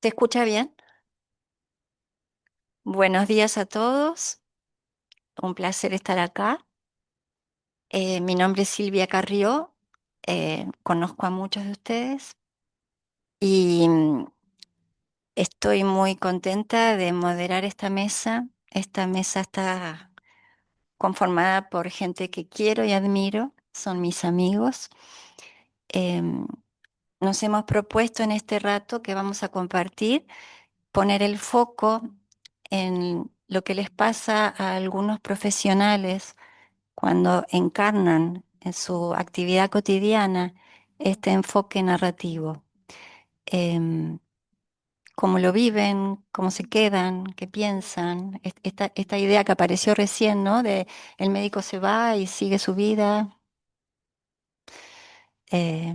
¿Se escucha bien? Buenos días a todos. Un placer estar acá. Mi nombre es Silvia Carrió. Conozco a muchos de ustedes y estoy muy contenta de moderar esta mesa. Esta mesa está conformada por gente que quiero y admiro. Son mis amigos. Em, Nos hemos propuesto en este rato que vamos a compartir poner el foco en lo que les pasa a algunos profesionales cuando encarnan en su actividad cotidiana este enfoque narrativo. Em, Cómo lo viven, cómo se quedan, qué piensan. Esta idea que apareció recién, ¿no? De el médico se va y sigue su vida. Eh,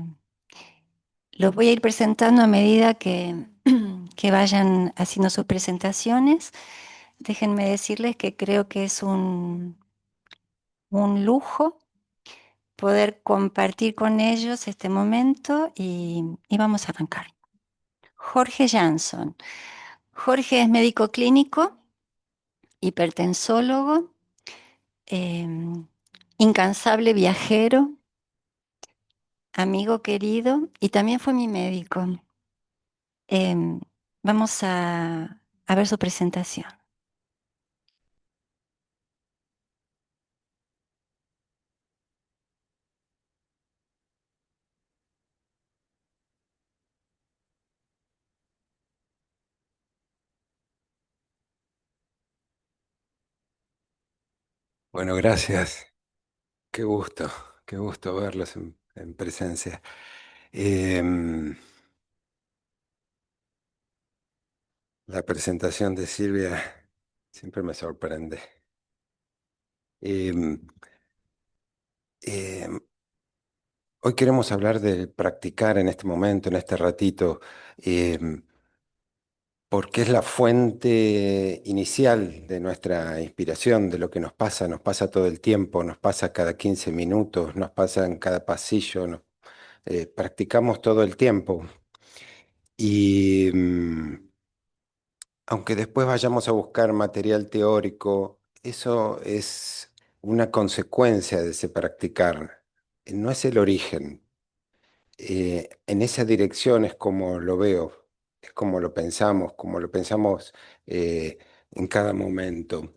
los voy a ir presentando a medida que vayan haciendo sus presentaciones. Déjenme decirles que creo que es un lujo poder compartir con ellos este momento y vamos a arrancar. Jorge Jansson. Jorge es médico clínico, hipertensólogo, em, incansable viajero, amigo querido y también fue mi médico. Em, Vamos a ver su presentación. Bueno, gracias. Qué gusto, qué gusto verlos en presencia. Em, la presentación de Silvia siempre me sorprende. Em, em, Hoy queremos hablar de practicar en este momento, en este ratito, em, porque es la fuente inicial de nuestra inspiración, de lo que nos pasa todo el tiempo, nos pasa cada 15 minutos, nos pasa en cada pasillo, practicamos todo el tiempo. Y aunque después vayamos a buscar material teórico, eso es una consecuencia de ese practicar, no es el origen. En esa dirección es como lo veo, es como lo pensamos en cada momento.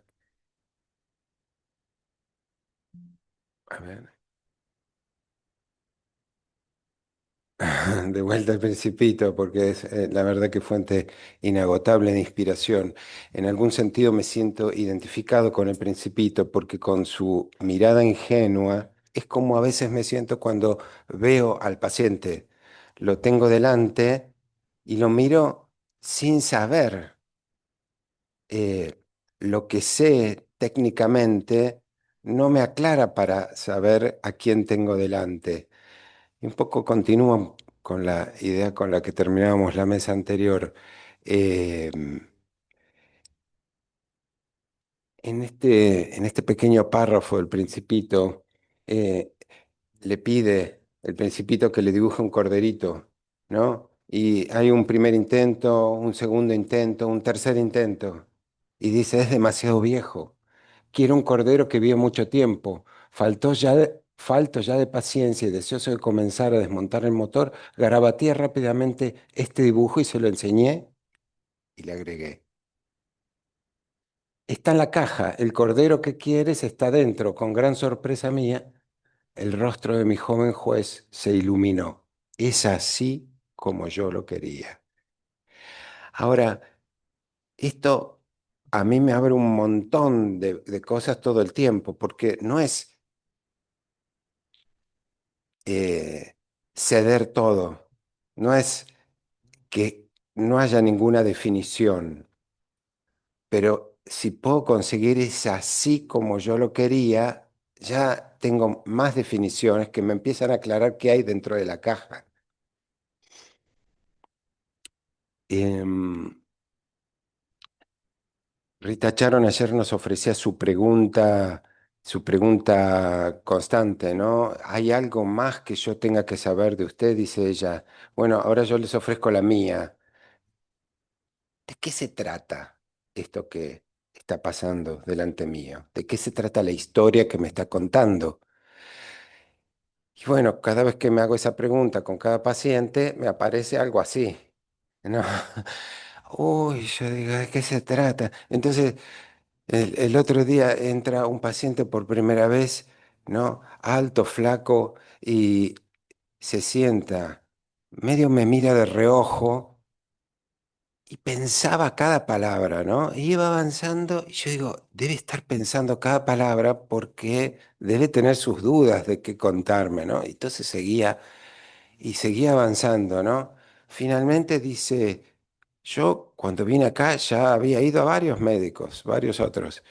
A ver. De vuelta al Principito, porque es la verdad que fuente inagotable de inspiración. En algún sentido me siento identificado con el Principito, porque con su mirada ingenua es como a veces me siento cuando veo al paciente. Lo tengo delante y lo miro sin saber lo que sé técnicamente, no me aclara para saber a quién tengo delante. Y un poco continúo con la idea con la que terminábamos la mesa anterior. Eh, en este pequeño párrafo del Principito, eh, le pide el Principito que le dibuje un corderito, ¿no? Y hay un primer intento, un segundo intento, un tercer intento. Y dice, es demasiado viejo. Quiero un cordero que vive mucho tiempo. Falto ya de paciencia y deseoso de comenzar a desmontar el motor, garabateé rápidamente este dibujo y se lo enseñé y le agregué. Está en la caja, el cordero que quieres está dentro. Con gran sorpresa mía, el rostro de mi joven juez se iluminó. Es así como yo lo quería. Ahora, esto a mí me abre un montón de cosas todo el tiempo, porque no es eh, ceder todo. No es que no haya ninguna definición, pero si puedo conseguir es así como yo lo quería, ya tengo más definiciones que me empiezan a aclarar qué hay dentro de la caja. Em, Rita Charon ayer nos ofrecía su pregunta constante, ¿no? ¿Hay algo más que yo tenga que saber de usted? Dice ella. Bueno, ahora yo les ofrezco la mía. ¿de qué se trata esto que está pasando delante mío? ¿De qué se trata la historia que me está contando? Y bueno, cada vez que me hago esa pregunta con cada paciente, me aparece algo así, ¿no? Uy, yo digo, ¿de qué se trata? Entonces, el otro día entra un paciente por primera vez, ¿no? Alto, flaco, y se sienta, medio me mira de reojo y pensaba cada palabra, ¿no? Y iba avanzando y yo digo, debe estar pensando cada palabra porque debe tener sus dudas de qué contarme, ¿no? Y entonces seguía y seguía avanzando, ¿no? Finalmente dice, yo cuando vine acá ya había ido a varios médicos, varios otros,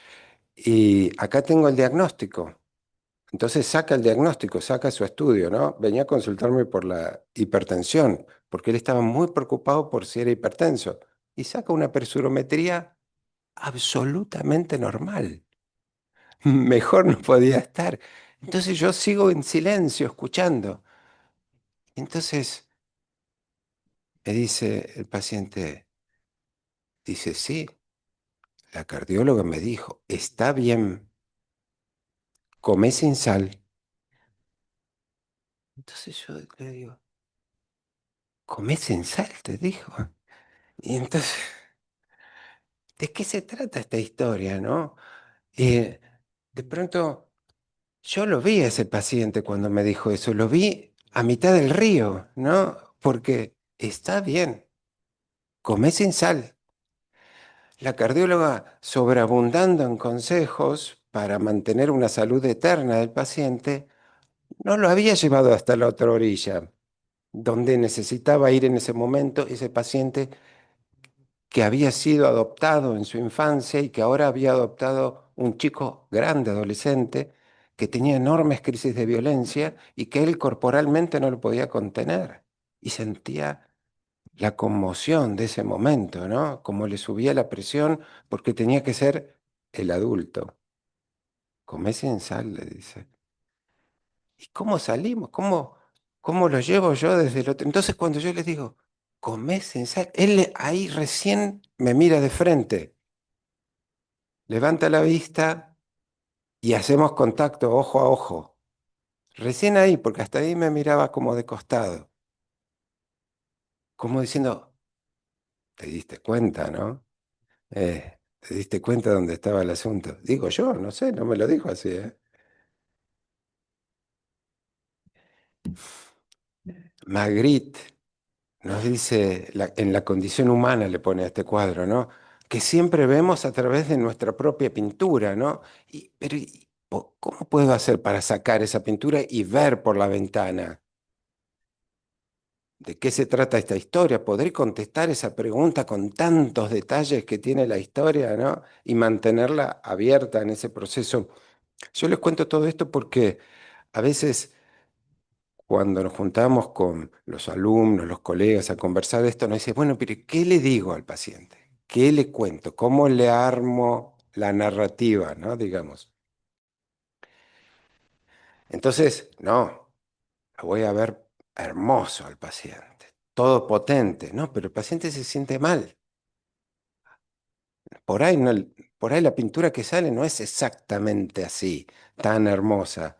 y acá tengo el diagnóstico. Entonces saca el diagnóstico, saca su estudio, ¿no? Venía a consultarme por la hipertensión, porque él estaba muy preocupado por si era hipertenso. Y saca una persurometría absolutamente normal. Mejor no podía estar. Entonces yo sigo en silencio, escuchando. Entonces me dice el paciente, dice, sí, la cardióloga me dijo, está bien, come sin sal. Entonces yo le digo, come sin sal, te dijo. Y entonces... ¿De qué se trata esta historia, no? Eh, de pronto, yo lo vi a ese paciente cuando me dijo eso, lo vi a mitad del río, ¿no? Porque está bien, come sin sal. La cardióloga, sobreabundando en consejos para mantener una salud eterna del paciente, no lo había llevado hasta la otra orilla, donde necesitaba ir en ese momento ese paciente que había sido adoptado en su infancia y que ahora había adoptado un chico grande, adolescente, que tenía enormes crisis de violencia y que él corporalmente no lo podía contener. Y sentía la conmoción de ese momento, ¿no? Como le subía la presión porque tenía que ser el adulto. Comé sin sal, le dice. ¿Y cómo salimos? ¿Cómo lo llevo yo desde el otro? Entonces cuando yo le digo, comé sin sal, ahí recién me mira de frente. Levanta la vista y hacemos contacto ojo a ojo. Recién ahí, porque hasta ahí me miraba como de costado, como diciendo, te diste cuenta, ¿no? Te diste cuenta dónde estaba el asunto. Digo yo, no sé, no me lo dijo así, ¿eh? Magritte nos dice, en la condición humana le pone a este cuadro, ¿no? Que siempre vemos a través de nuestra propia pintura, ¿no? Pero, ¿cómo puedo hacer para sacar esa pintura y ver por la ventana? ¿De qué se trata esta historia? ¿Podré contestar esa pregunta con tantos detalles que tiene la historia, ¿no? Y mantenerla abierta en ese proceso. Yo les cuento todo esto porque a veces cuando nos juntamos con los alumnos, los colegas a conversar de esto, nos dice, bueno, pero ¿qué le digo al paciente? ¿Qué le cuento? ¿Cómo le armo la narrativa, ¿no? Digamos. Entonces, no, lo voy a ver hermoso al paciente, todo potente, ¿no? Pero el paciente se siente mal. Por ahí, no, por ahí la pintura que sale no es exactamente así, tan hermosa.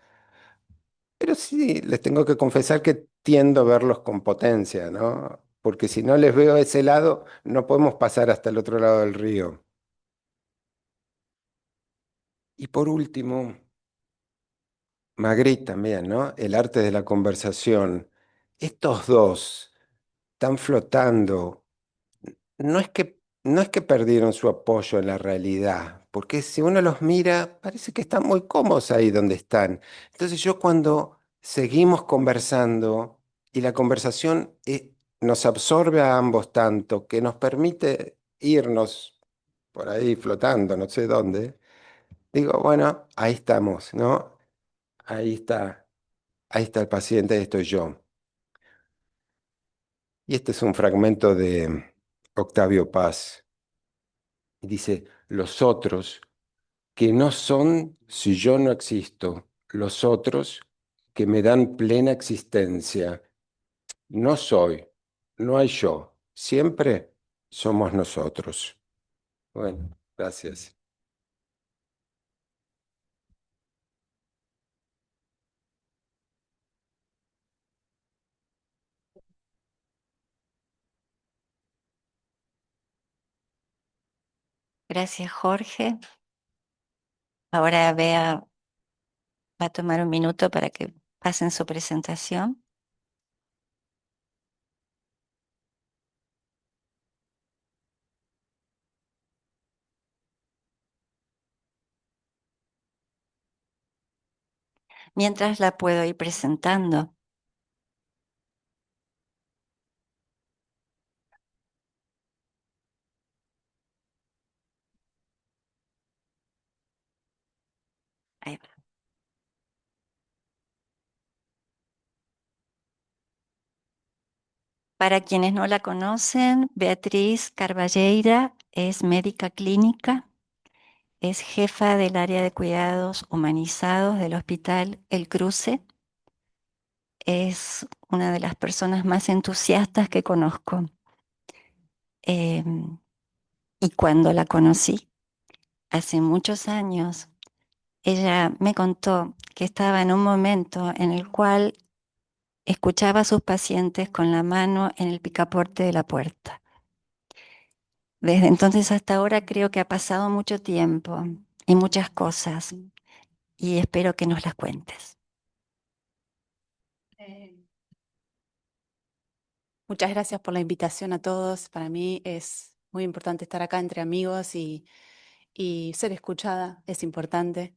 Pero sí, les tengo que confesar que tiendo a verlos con potencia, ¿no? Porque si no les veo ese lado, no podemos pasar hasta el otro lado del río. Y por último, Magritte también, ¿no? El arte de la conversación. Estos dos están flotando. No es que perdieron su apoyo en la realidad, porque si uno los mira, parece que están muy cómodos ahí donde están. Entonces yo cuando seguimos conversando y la conversación nos absorbe a ambos tanto que nos permite irnos por ahí flotando, no sé dónde, digo, bueno, ahí estamos, ¿no? Ahí está el paciente, ahí estoy yo. Y este es un fragmento de Octavio Paz. Y dice, los otros que no son si yo no existo, los otros que me dan plena existencia. No soy, no hay yo. Siempre somos nosotros. Bueno, gracias. Gracias, Jorge. Ahora Bea va a tomar un minuto para que pasen su presentación. Mientras la puedo ir presentando. Ahí va. Para quienes no la conocen, Beatriz Carballeira es médica clínica, es jefa del área de cuidados humanizados del Hospital El Cruce. Es una de las personas más entusiastas que conozco. Em, y cuando la conocí, hace muchos años, ella me contó que estaba en un momento en el cual escuchaba a sus pacientes con la mano en el picaporte de la puerta. Desde entonces hasta ahora creo que ha pasado mucho tiempo y muchas cosas, y espero que nos las cuentes. Eh, Muchas gracias por la invitación a todos. Para mí es muy importante estar acá entre amigos y ser escuchada es importante.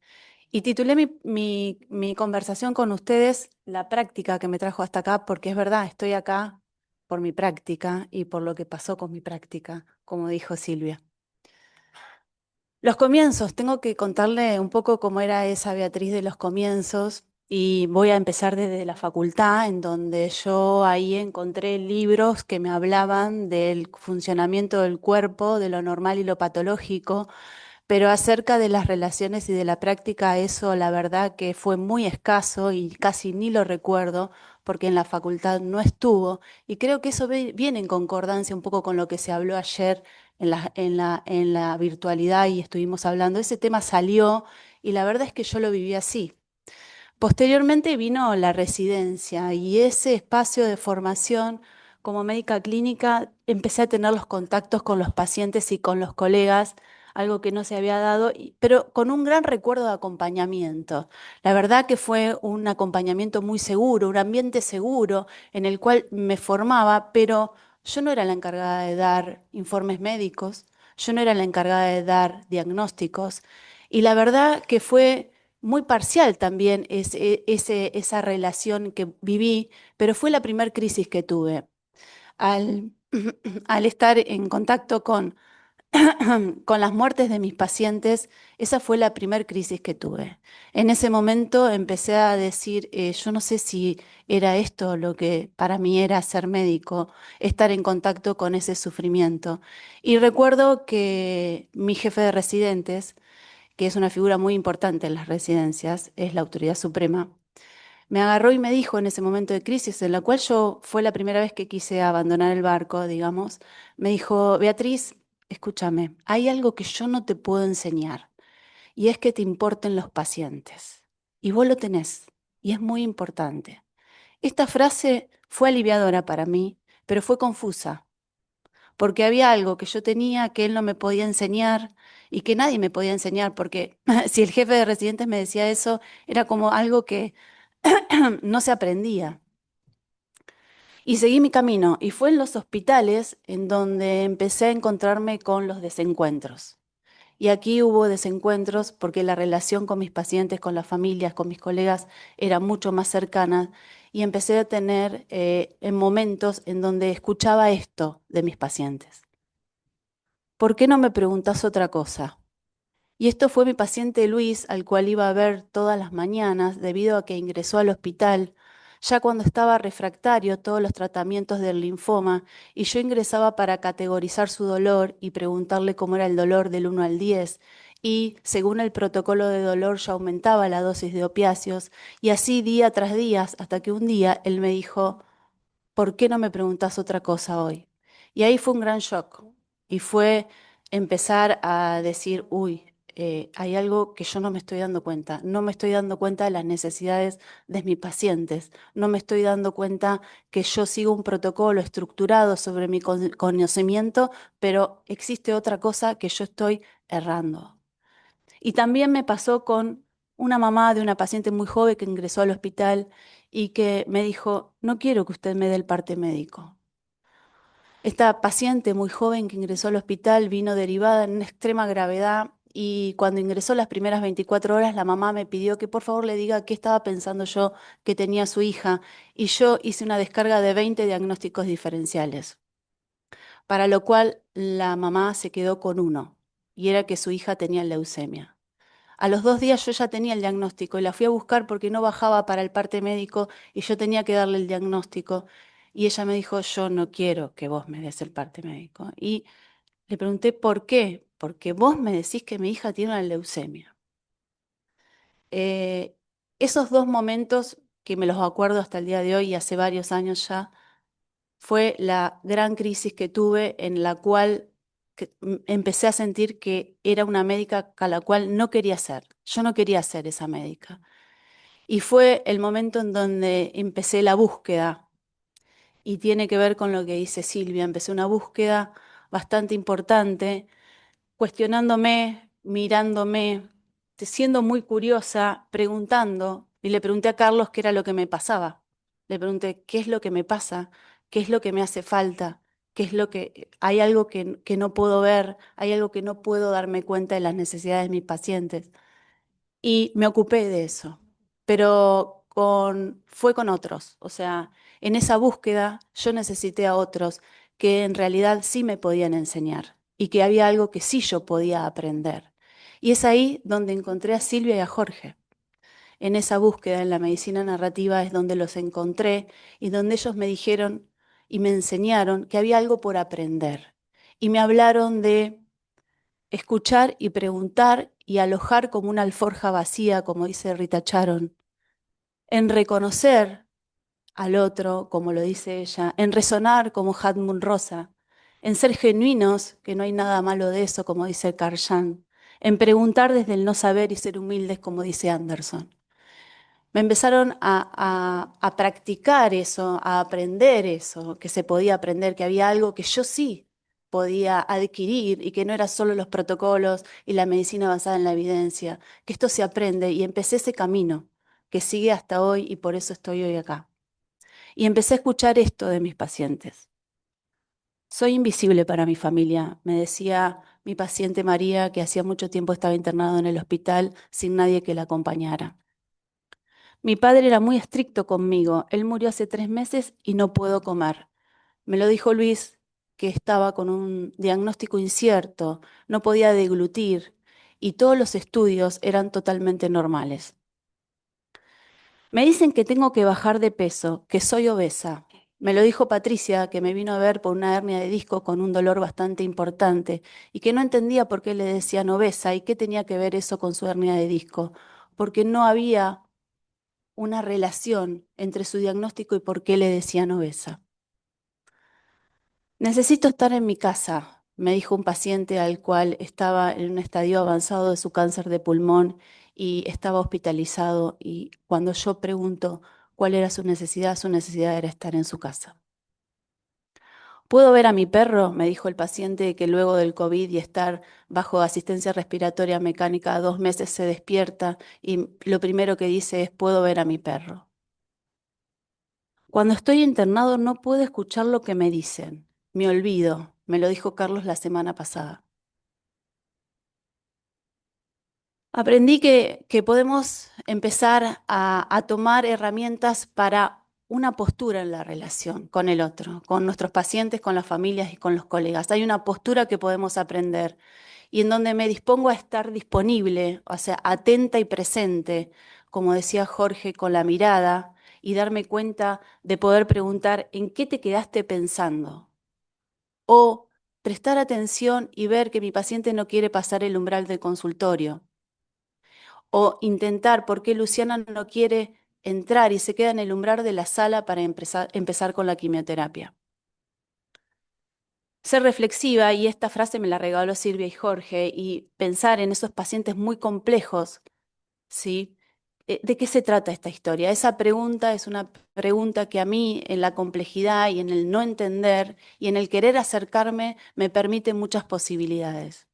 Y titulé mi conversación con ustedes La práctica que me trajo hasta acá, porque es verdad, estoy acá por mi práctica y por lo que pasó con mi práctica, como dijo Silvia. Los comienzos, tengo que contarle un poco cómo era esa Beatriz de los comienzos y voy a empezar desde la facultad, en donde yo ahí encontré libros que me hablaban del funcionamiento del cuerpo, de lo normal y lo patológico, pero acerca de las relaciones y de la práctica, eso la verdad que fue muy escaso y casi ni lo recuerdo porque en la facultad no estuvo. Y creo que eso viene en concordancia un poco con lo que se habló ayer en la virtualidad y estuvimos hablando. Ese tema salió y la verdad es que yo lo viví así. Posteriormente vino la residencia y ese espacio de formación como médica clínica empecé a tener los contactos con los pacientes y con los colegas, algo que no se había dado, pero con un gran recuerdo de acompañamiento. La verdad que fue un acompañamiento muy seguro, un ambiente seguro en el cual me formaba, pero yo no era la encargada de dar informes médicos, yo no era la encargada de dar diagnósticos y la verdad que fue muy parcial también esa relación que viví, pero fue la primera crisis que tuve. Al, al estar en contacto con las muertes de mis pacientes, esa fue la primera crisis que tuve. En ese momento empecé a decir, yo no sé si era esto lo que para mí era ser médico, estar en contacto con ese sufrimiento. Y recuerdo que mi jefe de residentes, que es una figura muy importante en las residencias, es la autoridad suprema, me agarró y me dijo en ese momento de crisis, en la cual yo fue la primera vez que quise abandonar el barco, digamos, me dijo, Beatriz, escúchame, hay algo que yo no te puedo enseñar, y es que te importen los pacientes. Y vos lo tenés, y es muy importante. Esta frase fue aliviadora para mí, pero fue confusa porque había algo que yo tenía que él no me podía enseñar y que nadie me podía enseñar, porque si el jefe de residentes me decía eso, era como algo que no se aprendía. Y seguí mi camino, y fue en los hospitales en donde empecé a encontrarme con los desencuentros. Y aquí hubo desencuentros porque la relación con mis pacientes, con las familias, con mis colegas era mucho más cercana y empecé a tener en momentos en donde escuchaba esto de mis pacientes. ¿Por qué no me preguntas otra cosa? Y esto fue mi paciente Luis, al cual iba a ver todas las mañanas debido a que ingresó al hospital, ya cuando estaba refractario todos los tratamientos del linfoma, y yo ingresaba para categorizar su dolor y preguntarle cómo era el dolor del 1 al 10, y según el protocolo de dolor yo aumentaba la dosis de opiáceos, y así día tras día, hasta que un día él me dijo, ¿por qué no me preguntas otra cosa hoy? Y ahí fue un gran shock. y fue empezar a decir, uy, hay algo que yo no me estoy dando cuenta, no me estoy dando cuenta de las necesidades de mis pacientes, no me estoy dando cuenta que yo sigo un protocolo estructurado sobre mi conocimiento, pero existe otra cosa que yo estoy errando. Y también me pasó con una mamá de una paciente muy joven que ingresó al hospital y que me dijo, no quiero que usted me dé el parte médico. Esta paciente muy joven que ingresó al hospital vino derivada en una extrema gravedad y cuando ingresó las primeras 24 horas la mamá me pidió que por favor le diga qué estaba pensando yo que tenía su hija y yo hice una descarga de 20 diagnósticos diferenciales, para lo cual la mamá se quedó con uno y era que su hija tenía leucemia. A los 2 días yo ya tenía el diagnóstico y la fui a buscar porque no bajaba para el parte médico y yo tenía que darle el diagnóstico. Y ella me dijo, yo no quiero que vos me des el parte médico. Y le pregunté, ¿por qué? Porque vos me decís que mi hija tiene una leucemia. Eh, Esos 2 momentos, que me los acuerdo hasta el día de hoy y hace varios años ya, fue la gran crisis que tuve en la cual empecé a sentir que era una médica a la cual no quería ser. Yo no quería ser esa médica. Y fue el momento en donde empecé la búsqueda y tiene que ver con lo que dice Silvia. Empecé una búsqueda bastante importante, cuestionándome, mirándome, siendo muy curiosa, preguntando. Y le pregunté a Carlos qué era lo que me pasaba. Le pregunté, ¿qué es lo que me pasa? ¿Qué es lo que me hace falta? ¿Qué es lo que hay algo que no puedo ver? ¿Hay algo que no puedo darme cuenta de las necesidades de mis pacientes? Y me ocupé de eso, pero fue con otros. O sea, en esa búsqueda yo necesité a otros que en realidad sí me podían enseñar y que había algo que sí yo podía aprender. Y es ahí donde encontré a Silvia y a Jorge. En esa búsqueda en la medicina narrativa es donde los encontré y donde ellos me dijeron y me enseñaron que había algo por aprender. Y me hablaron de escuchar y preguntar y alojar como una alforja vacía, como dice Rita Charon, en reconocer al otro, como lo dice ella, en resonar como Hadmund Rosa, en ser genuinos, que no hay nada malo de eso, como dice Carl Jung, en preguntar desde el no saber y ser humildes, como dice Anderson. Me empezaron a practicar eso, a aprender eso, que se podía aprender, que había algo que yo sí podía adquirir y que no era solo los protocolos y la medicina basada en la evidencia, que esto se aprende y empecé ese camino que sigue hasta hoy y por eso estoy hoy acá. Y empecé a escuchar esto de mis pacientes. Soy invisible para mi familia, me decía mi paciente María, que hacía mucho tiempo estaba internado en el hospital sin nadie que la acompañara. Mi padre era muy estricto conmigo. Él murió hace 3 meses y no puedo comer. Me lo dijo Luis, que estaba con un diagnóstico incierto, no podía deglutir y todos los estudios eran totalmente normales. Me dicen que tengo que bajar de peso, que soy obesa. Me lo dijo Patricia, que me vino a ver por una hernia de disco con un dolor bastante importante y que no entendía por qué le decían obesa y qué tenía que ver eso con su hernia de disco, porque no había una relación entre su diagnóstico y por qué le decían obesa. Necesito estar en mi casa, me dijo un paciente al cual estaba en un estadio avanzado de su cáncer de pulmón y estaba hospitalizado y cuando yo pregunto cuál era su necesidad era estar en su casa. ¿Puedo ver a mi perro? Me dijo el paciente que luego del COVID y estar bajo asistencia respiratoria mecánica 2 meses se despierta y lo primero que dice es, ¿puedo ver a mi perro? Cuando estoy internado no puedo escuchar lo que me dicen. Me olvido, me lo dijo Carlos la semana pasada. Aprendí que podemos empezar a tomar herramientas para una postura en la relación con el otro, con nuestros pacientes, con las familias y con los colegas. Hay una postura que podemos aprender y en donde me dispongo a estar disponible, o sea, atenta y presente, como decía Jorge, con la mirada y darme cuenta de poder preguntar ¿en qué te quedaste pensando? O prestar atención y ver que mi paciente no quiere pasar el umbral del consultorio. O intentar por qué Luciana no quiere entrar y se queda en el umbral de la sala para empezar con la quimioterapia. Ser reflexiva, y esta frase me la regaló Silvia y Jorge, y pensar en esos pacientes muy complejos, ¿sí? ¿De qué se trata esta historia? Esa pregunta es una pregunta que a mí, en la complejidad y en el no entender y en el querer acercarme, me permite muchas posibilidades.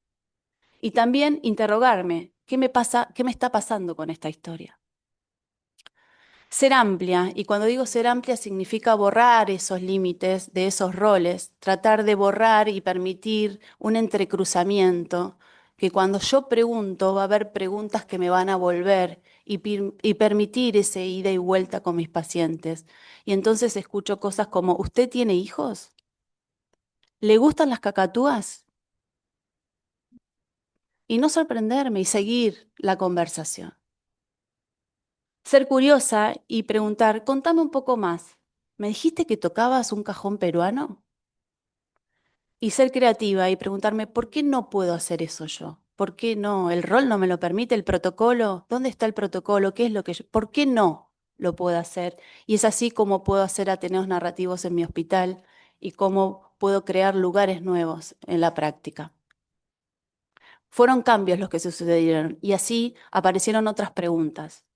Y también interrogarme, ¿qué me pasa, qué me está pasando con esta historia? Ser amplia, y cuando digo ser amplia significa borrar esos límites de esos roles, tratar de borrar y permitir un entrecruzamiento, que cuando yo pregunto va a haber preguntas que me van a volver y permitir ese ida y vuelta con mis pacientes. Y entonces escucho cosas como, ¿usted tiene hijos? ¿Le gustan las cacatúas? Y no sorprenderme y seguir la conversación. Ser curiosa y preguntar, contame un poco más. ¿Me dijiste que tocabas un cajón peruano? Y ser creativa y preguntarme, ¿por qué no puedo hacer eso yo? ¿Por qué no? ¿El rol no me lo permite? ¿El protocolo? ¿Dónde está el protocolo? ¿Qué es lo que yo? ¿Por qué no lo puedo hacer? Y es así como puedo hacer ateneos narrativos en mi hospital y cómo puedo crear lugares nuevos en la práctica. Fueron cambios los que sucedieron y así aparecieron otras preguntas.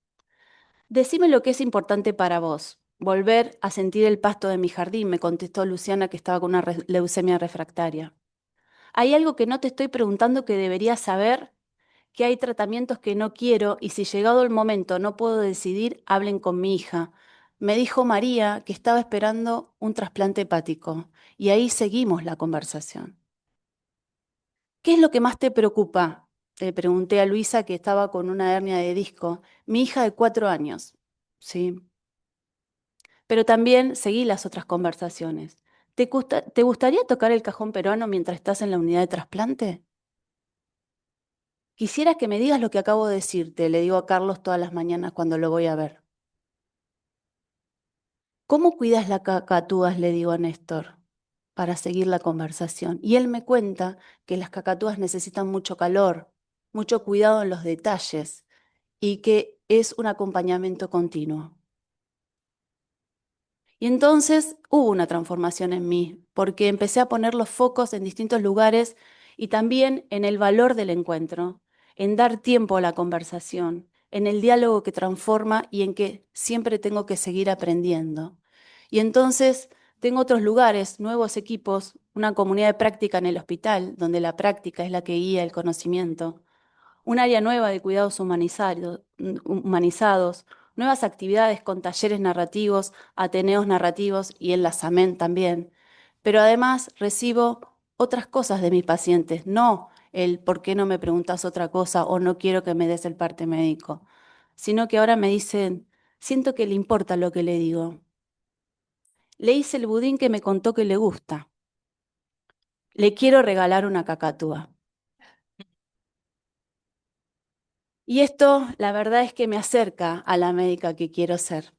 Decime lo que es importante para vos. Volver a sentir el pasto de mi jardín, me contestó Luciana, que estaba con una leucemia refractaria. Hay algo que no te estoy preguntando que deberías saber, que hay tratamientos que no quiero y si llegado el momento no puedo decidir, hablen con mi hija. Me dijo María que estaba esperando un trasplante hepático y ahí seguimos la conversación. ¿Qué es lo que más te preocupa? Le pregunté a Luisa, que estaba con una hernia de disco, mi hija de 4 años. Sí. Pero también seguí las otras conversaciones. ¿Te gustaría tocar el cajón peruano mientras estás en la unidad de trasplante? Quisiera que me digas lo que acabo de decirte, le digo a Carlos todas las mañanas cuando lo voy a ver. ¿Cómo cuidas las cacatúas? Le digo a Néstor, para seguir la conversación. Y él me cuenta que las cacatúas necesitan mucho calor, mucho cuidado en los detalles y que es un acompañamiento continuo. Y entonces hubo una transformación en mí, porque empecé a poner los focos en distintos lugares y también en el valor del encuentro, en dar tiempo a la conversación, en el diálogo que transforma y en que siempre tengo que seguir aprendiendo. Y entonces tengo otros lugares, nuevos equipos, una comunidad de práctica en el hospital, donde la práctica es la que guía el conocimiento, un área nueva de cuidados humanizados, nuevas actividades con talleres narrativos, ateneos narrativos y en la SAMEN también. Pero además recibo otras cosas de mis pacientes, no el por qué no me preguntas otra cosa o no quiero que me des el parte médico, sino que ahora me dicen, siento que le importa lo que le digo. Le hice el budín que me contó que le gusta. Le quiero regalar una cacatúa. Y esto, la verdad es que me acerca a la médica que quiero ser.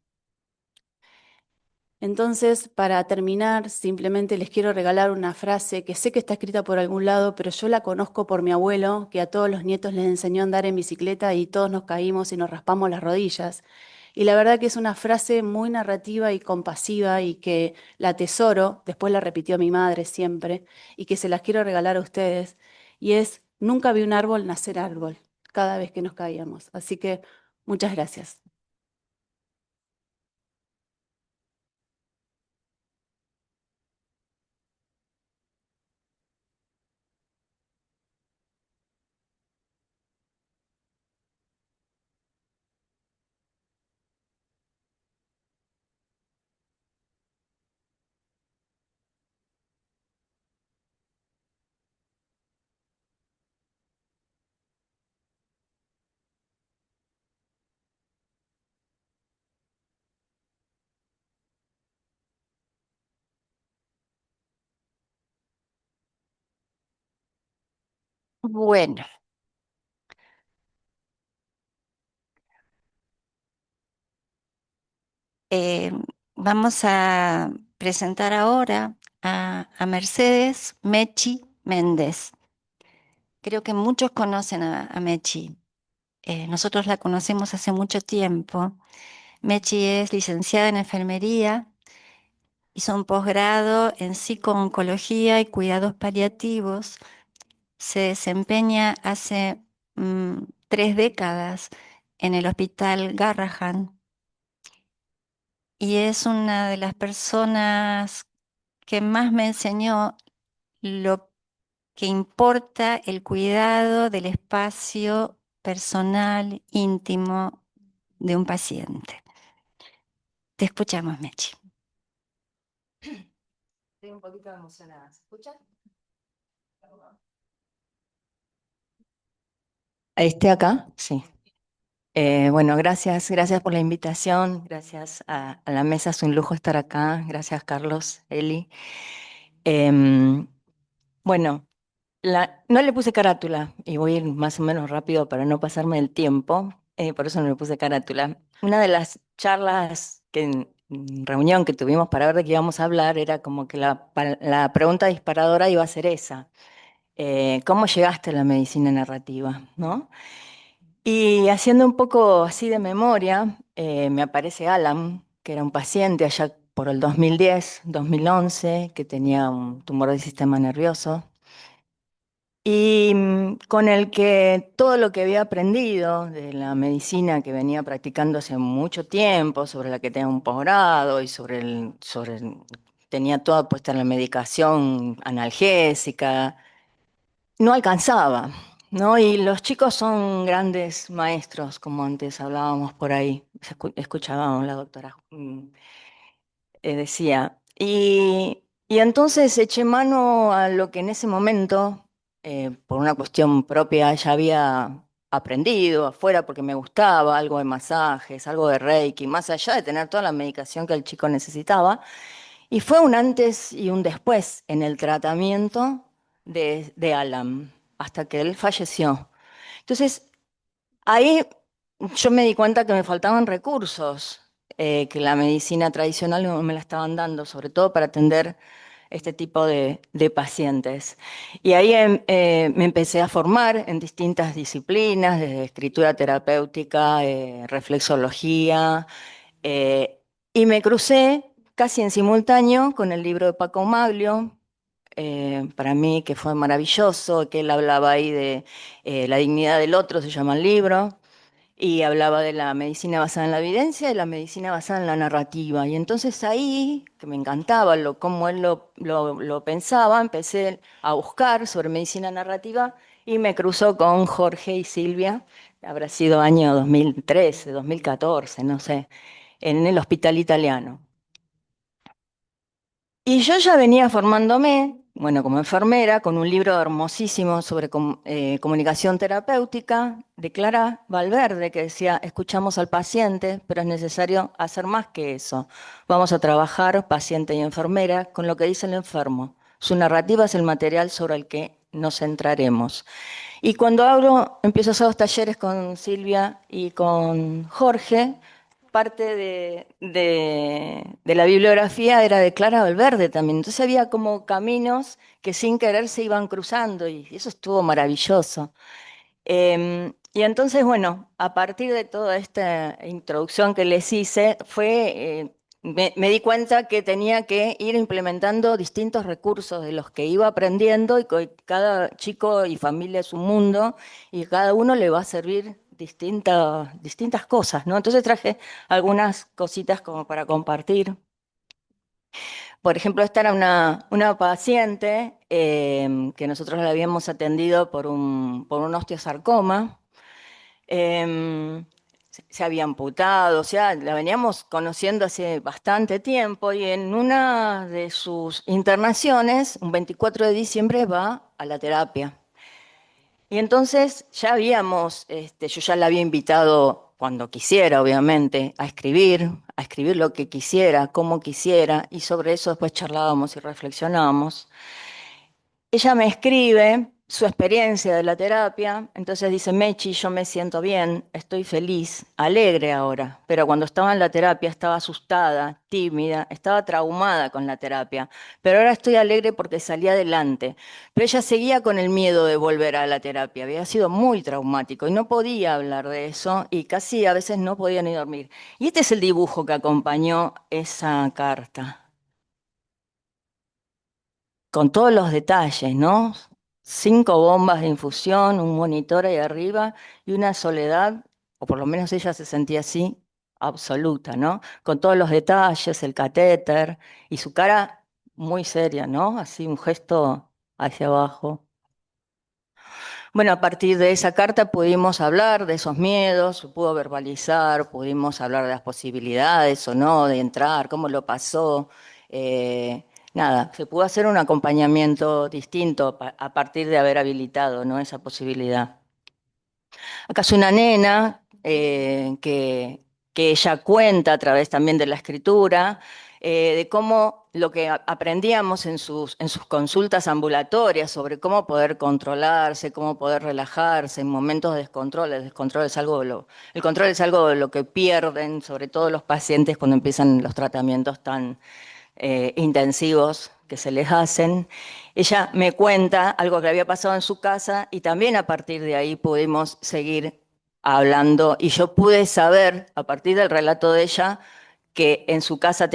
Entonces, para terminar, simplemente les quiero regalar una frase que sé que está escrita por algún lado, pero yo la conozco por mi abuelo, que a todos los nietos les enseñó a andar en bicicleta y todos nos caímos y nos raspamos las rodillas. Y la verdad que es una frase muy narrativa y compasiva y que la atesoro, después la repitió mi madre siempre, y que se las quiero regalar a ustedes. Y es, nunca vi un árbol nacer árbol, cada vez que nos caíamos. Así que muchas gracias. Bueno, eh, vamos a presentar ahora a Mercedes Mechi Méndez. Creo que muchos conocen a Mechi. Nosotros la conocemos hace mucho tiempo. Mechi es licenciada en enfermería, hizo un posgrado en psico-oncología y cuidados paliativos. Se desempeña hace 3 décadas en el Hospital Garrahan y es una de las personas que más me enseñó lo que importa el cuidado del espacio personal, íntimo de un paciente. Te escuchamos, Mechi. Estoy un poquito emocionada. ¿Se escucha? ¿Esté acá? Sí. Bueno, gracias por la invitación, gracias a la mesa, es un lujo estar acá, gracias Carlos, Eli. Em, bueno, no le puse carátula y voy a ir más o menos rápido para no pasarme el tiempo, por eso no le puse carátula. Una de las charlas en reunión que tuvimos para ver de qué íbamos a hablar era como que la pregunta disparadora iba a ser esa. ¿Cómo llegaste a la medicina narrativa? ¿No? Y haciendo un poco así de memoria, me aparece Alan, que era un paciente allá por el 2010, 2011, que tenía un tumor del sistema nervioso, y con el que todo lo que había aprendido de la medicina que venía practicando hace mucho tiempo, sobre la que tenía un posgrado y tenía toda puesta la medicación analgésica, no alcanzaba, ¿no? Y los chicos son grandes maestros, como antes hablábamos por ahí, escuchábamos la doctora decía. Y entonces eché mano a lo que en ese momento, por una cuestión propia, ya había aprendido afuera porque me gustaba, algo de masajes, algo de Reiki, más allá de tener toda la medicación que el chico necesitaba. Y fue un antes y un después en el tratamiento de Alan, hasta que él falleció. Entonces, ahí yo me di cuenta que me faltaban recursos, que la medicina tradicional no me la estaban dando, sobre todo para atender este tipo de pacientes. Y ahí me empecé a formar en distintas disciplinas, desde escritura terapéutica, reflexología, eh, y me crucé casi en simultáneo con el libro de Paco Maglio, para mí que fue maravilloso, que él hablaba ahí de la dignidad del otro, se llama el libro, y hablaba de la medicina basada en la evidencia y la medicina basada en la narrativa. Y entonces ahí, que me encantaba cómo él lo pensaba, empecé a buscar sobre medicina narrativa y me cruzó con Jorge y Silvia, habrá sido año 2013, 2014, no sé, en el Hospital Italiano. Y yo ya venía formándome, bueno, como enfermera, con un libro hermosísimo sobre comunicación terapéutica de Clara Valverde, que decía, escuchamos al paciente, pero es necesario hacer más que eso. Vamos a trabajar, paciente y enfermera, con lo que dice el enfermo. Su narrativa es el material sobre el que nos centraremos. Y cuando empiezo a hacer los talleres con Silvia y con Jorge, parte de la bibliografía era de Clara Valverde también. Entonces había como caminos que sin querer se iban cruzando y eso estuvo maravilloso. Y entonces, bueno, a partir de toda esta introducción que les hice, me di cuenta que tenía que ir implementando distintos recursos de los que iba aprendiendo y que cada chico y familia es un mundo y cada uno le va a servir distintas cosas, ¿no? Entonces traje algunas cositas como para compartir. Por ejemplo, esta era una paciente que nosotros la habíamos atendido por un osteosarcoma. Se había amputado, o sea, la veníamos conociendo hace bastante tiempo y en una de sus internaciones, un 24 de diciembre, va a la terapia. Y entonces ya yo ya la había invitado cuando quisiera, obviamente, a escribir lo que quisiera, como quisiera, y sobre eso después charlábamos y reflexionábamos. Ella me escribe su experiencia de la terapia, entonces dice, Mechi, yo me siento bien, estoy feliz, alegre ahora, pero cuando estaba en la terapia estaba asustada, tímida, estaba traumada con la terapia, pero ahora estoy alegre porque salí adelante. Pero ella seguía con el miedo de volver a la terapia, había sido muy traumático y no podía hablar de eso y casi a veces no podía ni dormir. Y este es el dibujo que acompañó esa carta. con todos los detalles, ¿no? 5 bombas de infusión, un monitor ahí arriba y una soledad, o por lo menos ella se sentía así, absoluta, ¿no? Con todos los detalles, el catéter y su cara muy seria, ¿no? Así un gesto hacia abajo. Bueno, a partir de esa carta pudimos hablar de esos miedos, se pudo verbalizar, pudimos hablar de las posibilidades o no de entrar, cómo lo pasó. eh, Nada, se pudo hacer un acompañamiento distinto a partir de haber habilitado, ¿no?, esa posibilidad. Acá es una nena que ella cuenta a través también de la escritura, de cómo lo que aprendíamos en sus consultas ambulatorias sobre cómo poder controlarse, cómo poder relajarse en momentos de descontrol. El descontrol es algo el control es algo de lo que pierden, sobre todo los pacientes cuando empiezan los tratamientos tan intensivos que se les hacen. Ella me cuenta algo que había pasado en su casa y también a partir de ahí pudimos seguir hablando y yo pude saber a partir del relato de ella que en su casa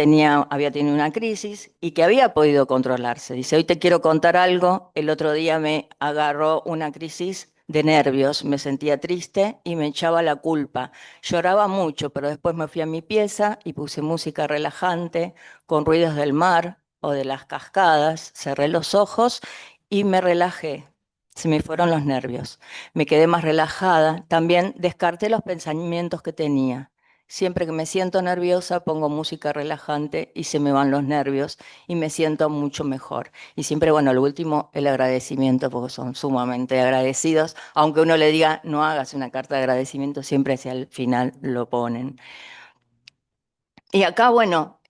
había tenido una crisis y que había podido controlarse. Dice, hoy te quiero contar algo, el otro día me agarró una crisis de nervios, me sentía triste y me echaba la culpa. Lloraba mucho, pero después me fui a mi pieza y puse música relajante con ruidos del mar o de las cascadas, cerré los ojos y me relajé. Se me fueron los nervios. Me quedé más relajada. También descarté los pensamientos que tenía. Siempre que me siento nerviosa pongo música relajante y se me van los nervios y me siento mucho mejor. Y siempre, bueno, lo último, el agradecimiento, porque son sumamente agradecidos. Aunque uno le diga, no hagas una carta de agradecimiento, siempre hacia el final lo ponen. Y acá, bueno,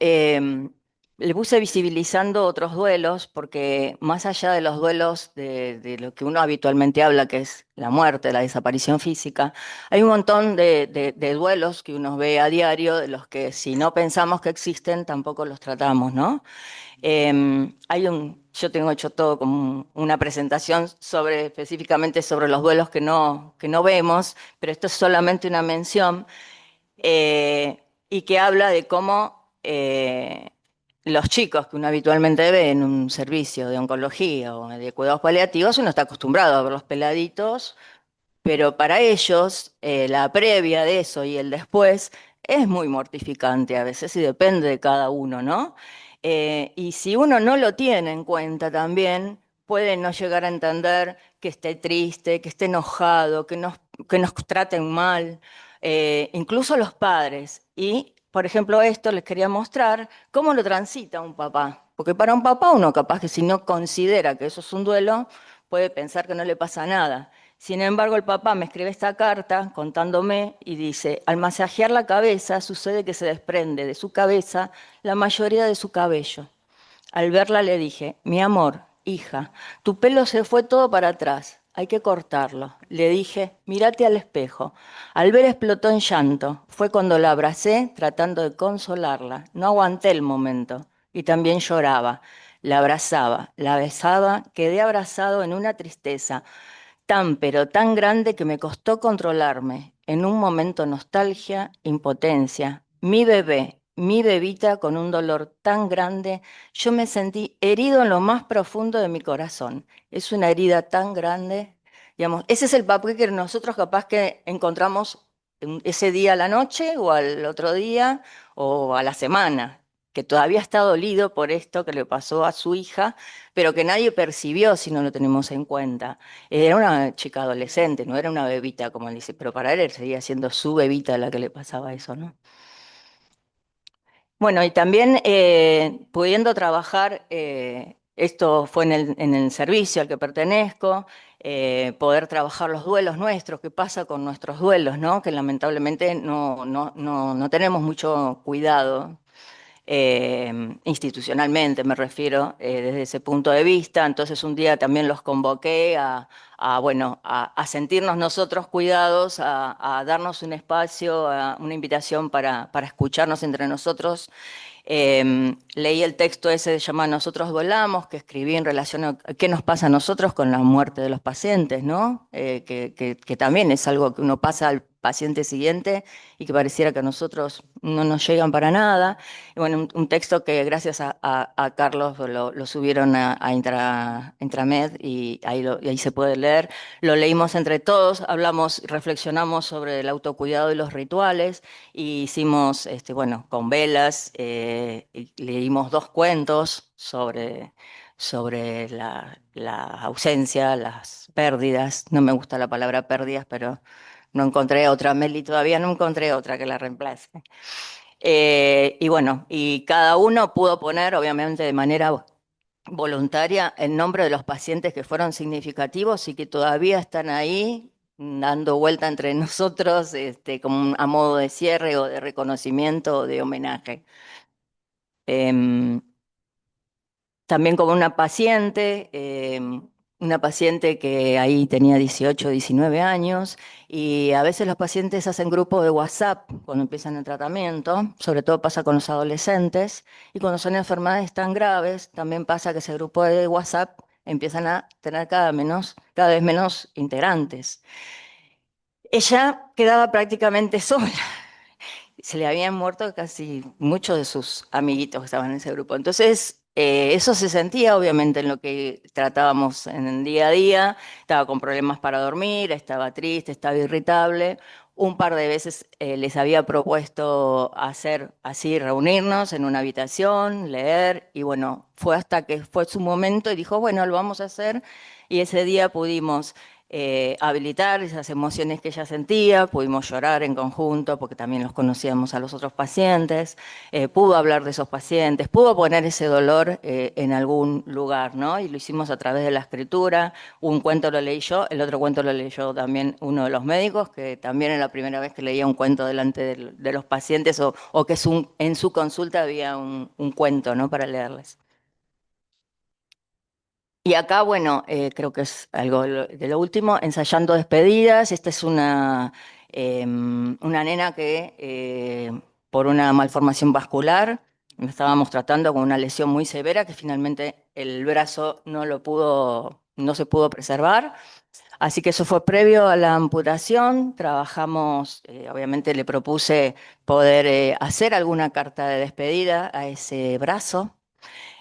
le puse visibilizando otros duelos, porque más allá de los duelos de lo que uno habitualmente habla, que es la muerte, la desaparición física, hay un montón de duelos que uno ve a diario, de los que si no pensamos que existen, tampoco los tratamos, ¿no? Yo tengo hecho todo como una presentación específicamente sobre los duelos que no vemos, pero esto es solamente una mención y que habla de cómo los chicos que uno habitualmente ve en un servicio de oncología o de cuidados paliativos, uno está acostumbrado a ver los peladitos, pero para ellos la previa de eso y el después es muy mortificante a veces y depende de cada uno, ¿no? Y si uno no lo tiene en cuenta también, puede no llegar a entender que esté triste, que esté enojado, que nos traten mal, incluso los padres. Y, por ejemplo, esto les quería mostrar cómo lo transita un papá. Porque para un papá uno capaz que si no considera que eso es un duelo, puede pensar que no le pasa nada. Sin embargo, el papá me escribe esta carta contándome y dice, al masajear la cabeza sucede que se desprende de su cabeza la mayoría de su cabello. Al verla le dije, mi amor, hija, tu pelo se fue todo para atrás, hay que cortarlo. Le dije, mírate al espejo. Al ver explotó en llanto. Fue cuando la abracé tratando de consolarla. No aguanté el momento y también lloraba. La abrazaba, la besaba, quedé abrazado en una tristeza tan pero tan grande que me costó controlarme. En un momento nostalgia, impotencia. Mi bebé, mi bebita con un dolor tan grande, yo me sentí herido en lo más profundo de mi corazón. Es una herida tan grande, digamos, ese es el papel que nosotros capaz que encontramos ese día a la noche o al otro día o a la semana, que todavía está dolido por esto que le pasó a su hija, pero que nadie percibió si no lo tenemos en cuenta. Era una chica adolescente, no era una bebita, como él dice, pero para él seguía siendo su bebita la que le pasaba eso, ¿no? Bueno, y también pudiendo trabajar, esto fue en el servicio al que pertenezco, poder trabajar los duelos nuestros, qué pasa con nuestros duelos, ¿no? Que lamentablemente no tenemos mucho cuidado institucionalmente me refiero, desde ese punto de vista. Entonces un día también los convoqué bueno, a sentirnos nosotros cuidados, a darnos un espacio, una invitación para escucharnos entre nosotros Leí el texto ese que se llama Nosotros volamos, que escribí en relación a qué nos pasa a nosotros con la muerte de los pacientes, ¿no? Que también es algo que uno pasa al paciente siguiente y que pareciera que a nosotros no nos llegan para nada. Y bueno, un texto que gracias a Carlos lo subieron a Intramed y y ahí se puede leer. Lo leímos entre todos, hablamos, reflexionamos sobre el autocuidado y los rituales, y hicimos, bueno, con velas, y leímos 2 cuentos sobre la ausencia, las pérdidas. No me gusta la palabra pérdidas, pero no encontré otra, Meli, todavía no encontré otra que la reemplace. Y bueno, y cada uno pudo poner, obviamente, de manera voluntaria el nombre de los pacientes que fueron significativos y que todavía están ahí dando vuelta entre nosotros, a modo de cierre o de reconocimiento o de homenaje. Em, También como una paciente que ahí tenía 18, 19 años, y a veces los pacientes hacen grupos de WhatsApp cuando empiezan el tratamiento, sobre todo pasa con los adolescentes, y cuando son enfermedades tan graves, también pasa que ese grupo de WhatsApp empiezan a tener cada vez menos integrantes. Ella quedaba prácticamente sola. Se le habían muerto casi muchos de sus amiguitos que estaban en ese grupo. Entonces, eso se sentía obviamente en lo que tratábamos en el día a día. Estaba con problemas para dormir, estaba triste, estaba irritable. Un par de veces les había propuesto hacer así, reunirnos en una habitación, leer, y bueno, fue hasta que fue su momento y dijo, bueno, lo vamos a hacer. Y ese día pudimos habilitar esas emociones que ella sentía, pudimos llorar en conjunto porque también los conocíamos a los otros pacientes, pudo hablar de esos pacientes, pudo poner ese dolor en algún lugar, ¿no? Y lo hicimos a través de la escritura. Un cuento lo leí yo, el otro cuento lo leyó también uno de los médicos, que también era la primera vez que leía un cuento delante de los pacientes, o que en su consulta había un cuento, ¿no? Para leerles. Y acá, bueno, creo que es algo de lo último, ensayando despedidas. Esta es una nena que por una malformación vascular, la estábamos tratando con una lesión muy severa que finalmente el brazo no se pudo preservar. Así que eso fue previo a la amputación. Trabajamos, obviamente le propuse poder hacer alguna carta de despedida a ese brazo.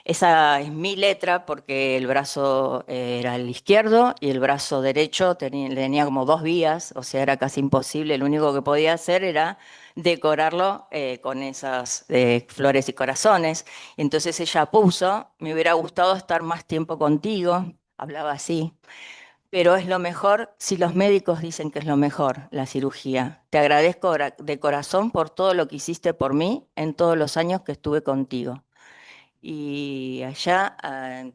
Esa es mi letra porque el brazo era el izquierdo y el brazo derecho tenía como 2 vías, o sea, era casi imposible. Lo único que podía hacer era decorarlo con esas flores y corazones. Entonces ella puso, me hubiera gustado estar más tiempo contigo, hablaba así, pero es lo mejor si los médicos dicen que es lo mejor, la cirugía. Te agradezco de corazón por todo lo que hiciste por mí en todos los años que estuve contigo. Y allá,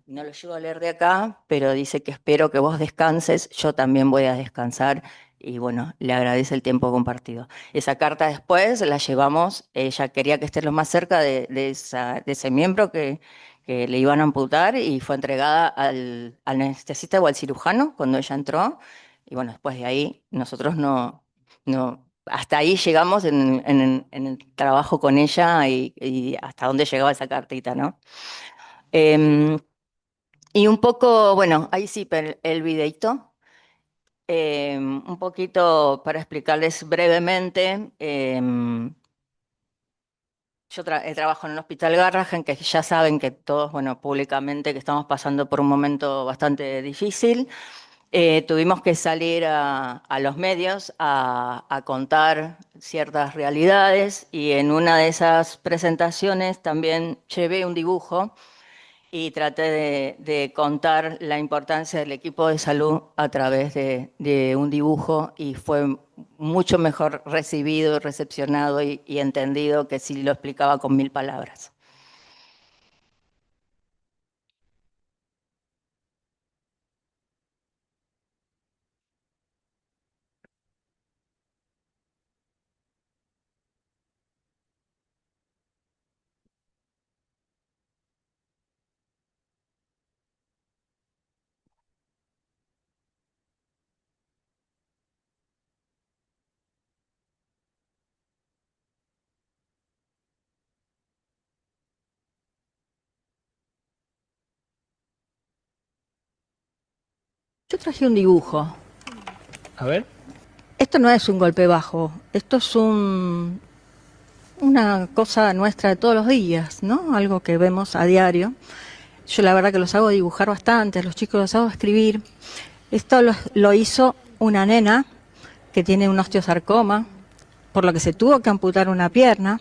no lo llego a leer de acá, pero dice que espero que vos descanses, yo también voy a descansar, y bueno, le agradece el tiempo compartido. Esa carta después la llevamos, ella quería que esté lo más cerca de ese miembro que le iban a amputar, y fue entregada al anestesista o al cirujano cuando ella entró, y bueno, después de ahí nosotros no, hasta ahí llegamos en el trabajo con ella, y hasta dónde llegaba esa cartita, ¿no? Em, y un poco, bueno, ahí sí, el videito. Un poquito para explicarles brevemente. Yo trabajo en el Hospital Garrahan, que ya saben que todos, bueno, públicamente que estamos pasando por un momento bastante difícil. Tuvimos que salir a los medios a contar ciertas realidades, y en una de esas presentaciones también llevé un dibujo y traté de contar la importancia del equipo de salud a través de un dibujo, y fue mucho mejor recibido, recepcionado y entendido que si lo explicaba con 1000 palabras. te traje un dibujo. A ver. Esto no es un golpe bajo, esto es una cosa nuestra de todos los días, ¿no? Algo que vemos a diario. Yo la verdad que los hago dibujar bastante, a los chicos los hago escribir. Esto lo hizo una nena que tiene un osteosarcoma, por lo que se tuvo que amputar una pierna.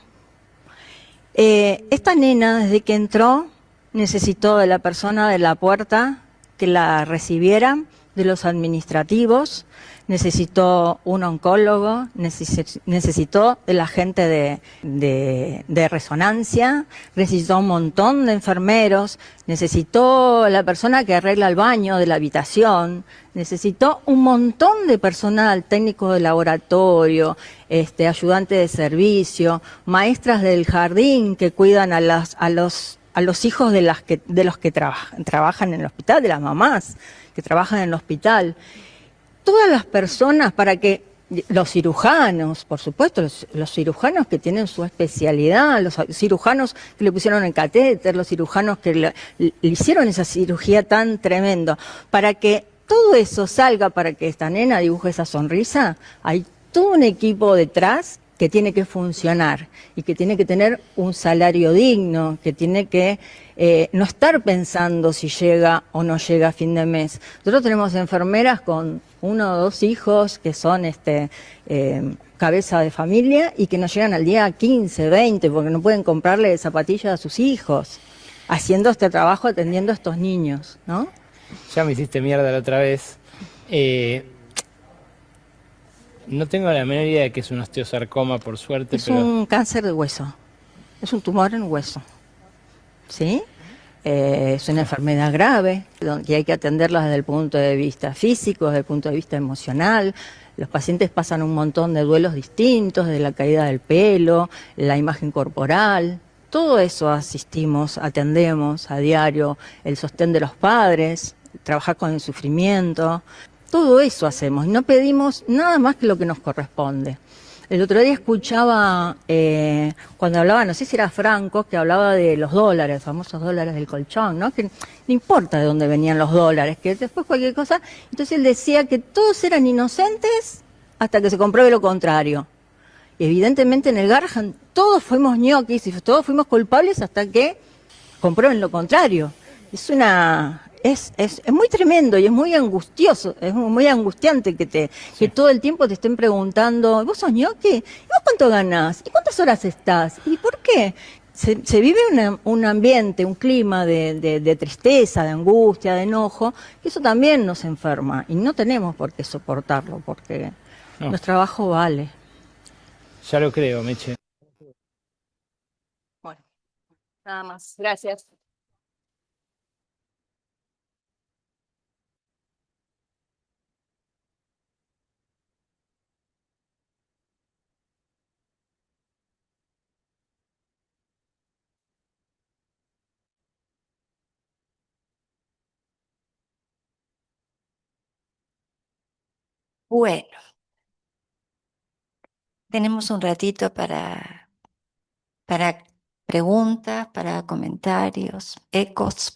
Esta nena, desde que entró, necesitó de la persona de la puerta que la recibiera, de los administrativos, necesitó un oncólogo, necesitó de la gente de resonancia, necesitó un montón de enfermeros, necesitó la persona que arregla el baño de la habitación, necesitó un montón de personal, técnico de laboratorio, ayudante de servicio, maestras del jardín que cuidan a los hijos de los que trabajan en el hospital, de las mamás que trabajan en el hospital. Todas las personas para que los cirujanos, por supuesto, los cirujanos que tienen su especialidad, los cirujanos que le pusieron el catéter, los cirujanos que le hicieron esa cirugía tan tremenda, para que todo eso salga, para que esta nena dibuje esa sonrisa, hay todo un equipo detrás que tiene que funcionar y que tiene que tener un salario digno, que tiene que no estar pensando si llega o no llega a fin de mes. Nosotros tenemos enfermeras con 1 o 2 hijos que son cabeza de familia y que nos llegan al día 15, 20, porque no pueden comprarle zapatillas a sus hijos, haciendo este trabajo, atendiendo a estos niños, ¿no? Ya me hiciste mierda la otra vez. No tengo la menor idea de que es un osteosarcoma, por suerte, Es pero... un cáncer de hueso, es un tumor en hueso, ¿sí? Es una enfermedad grave, que hay que atenderla desde el punto de vista físico, desde el punto de vista emocional. Los pacientes pasan un montón de duelos distintos, de la caída del pelo, la imagen corporal. Todo eso asistimos, atendemos a diario, el sostén de los padres, trabajar con el sufrimiento. Todo eso hacemos y no pedimos nada más que lo que nos corresponde. El otro día escuchaba, cuando hablaba, no sé si era Franco, que hablaba de los dólares, famosos dólares del colchón, ¿no? Que no importa de dónde venían los dólares, que después cualquier cosa. Entonces él decía que todos eran inocentes hasta que se compruebe lo contrario. Y evidentemente en el Garrahan todos fuimos ñoquis y todos fuimos culpables hasta que comprueben lo contrario. Es muy tremendo y es muy angustioso, es muy angustiante que todo el tiempo te estén preguntando, ¿vos sos ñoqui? ¿Y vos cuánto ganás? ¿Y cuántas horas estás? ¿Y por qué? Se vive un ambiente, un clima de tristeza, de angustia, de enojo, y eso también nos enferma y no tenemos por qué soportarlo, porque No. nuestro trabajo vale. Ya lo creo, Meche. Bueno, nada más. Gracias. Bueno, tenemos un ratito para preguntas, para comentarios, ecos.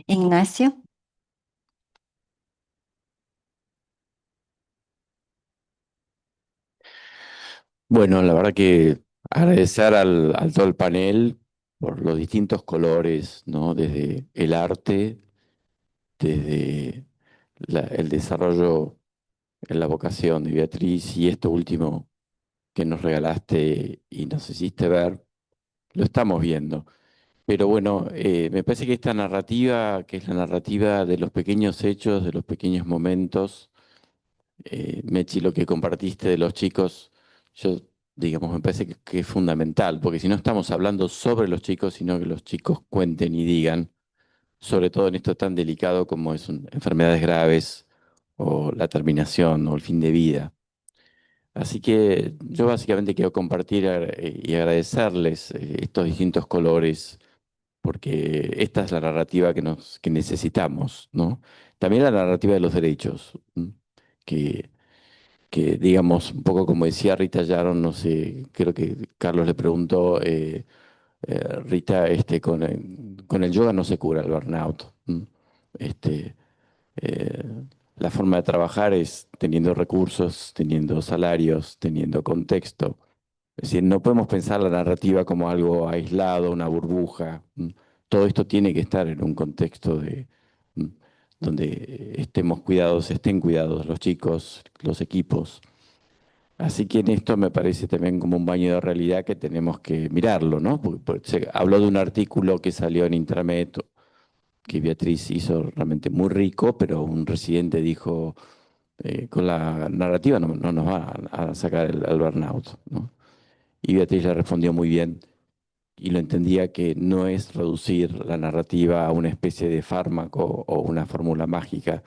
Ignacio. Bueno, la verdad que agradecer al todo el panel por los distintos colores, ¿no? Desde el arte, desde el desarrollo en la vocación de Beatriz y esto último que nos regalaste y nos hiciste ver, lo estamos viendo. Pero bueno, me parece que esta narrativa, que es la narrativa de los pequeños hechos, de los pequeños momentos, Mechi, lo que compartiste de los chicos, yo, digamos, me parece que es fundamental, porque si no estamos hablando sobre los chicos, sino que los chicos cuenten y digan, sobre todo en esto tan delicado como es enfermedades graves o la terminación o el fin de vida. Así que yo básicamente quiero compartir y agradecerles estos distintos colores, porque esta es la narrativa que necesitamos, ¿no? También la narrativa de los derechos, ¿m? que que, digamos, un poco como decía Rita Yaron, no sé, creo que Carlos le preguntó, Rita, con el yoga no se cura el burnout. Este, eh, la forma de trabajar es teniendo recursos, teniendo salarios, teniendo contexto. Es decir, no podemos pensar la narrativa como algo aislado, una burbuja. Todo esto tiene que estar en un contexto mm, donde estén cuidados los chicos, los equipos. Así que en esto me parece también como un baño de realidad que tenemos que mirarlo, ¿no? Porque se habló de un artículo que salió en Intramed que Beatriz hizo realmente muy rico, pero un residente dijo, con la narrativa no nos va a sacar el burnout, ¿no? Y Beatriz le respondió muy bien y lo entendía que no es reducir la narrativa a una especie de fármaco o una fórmula mágica,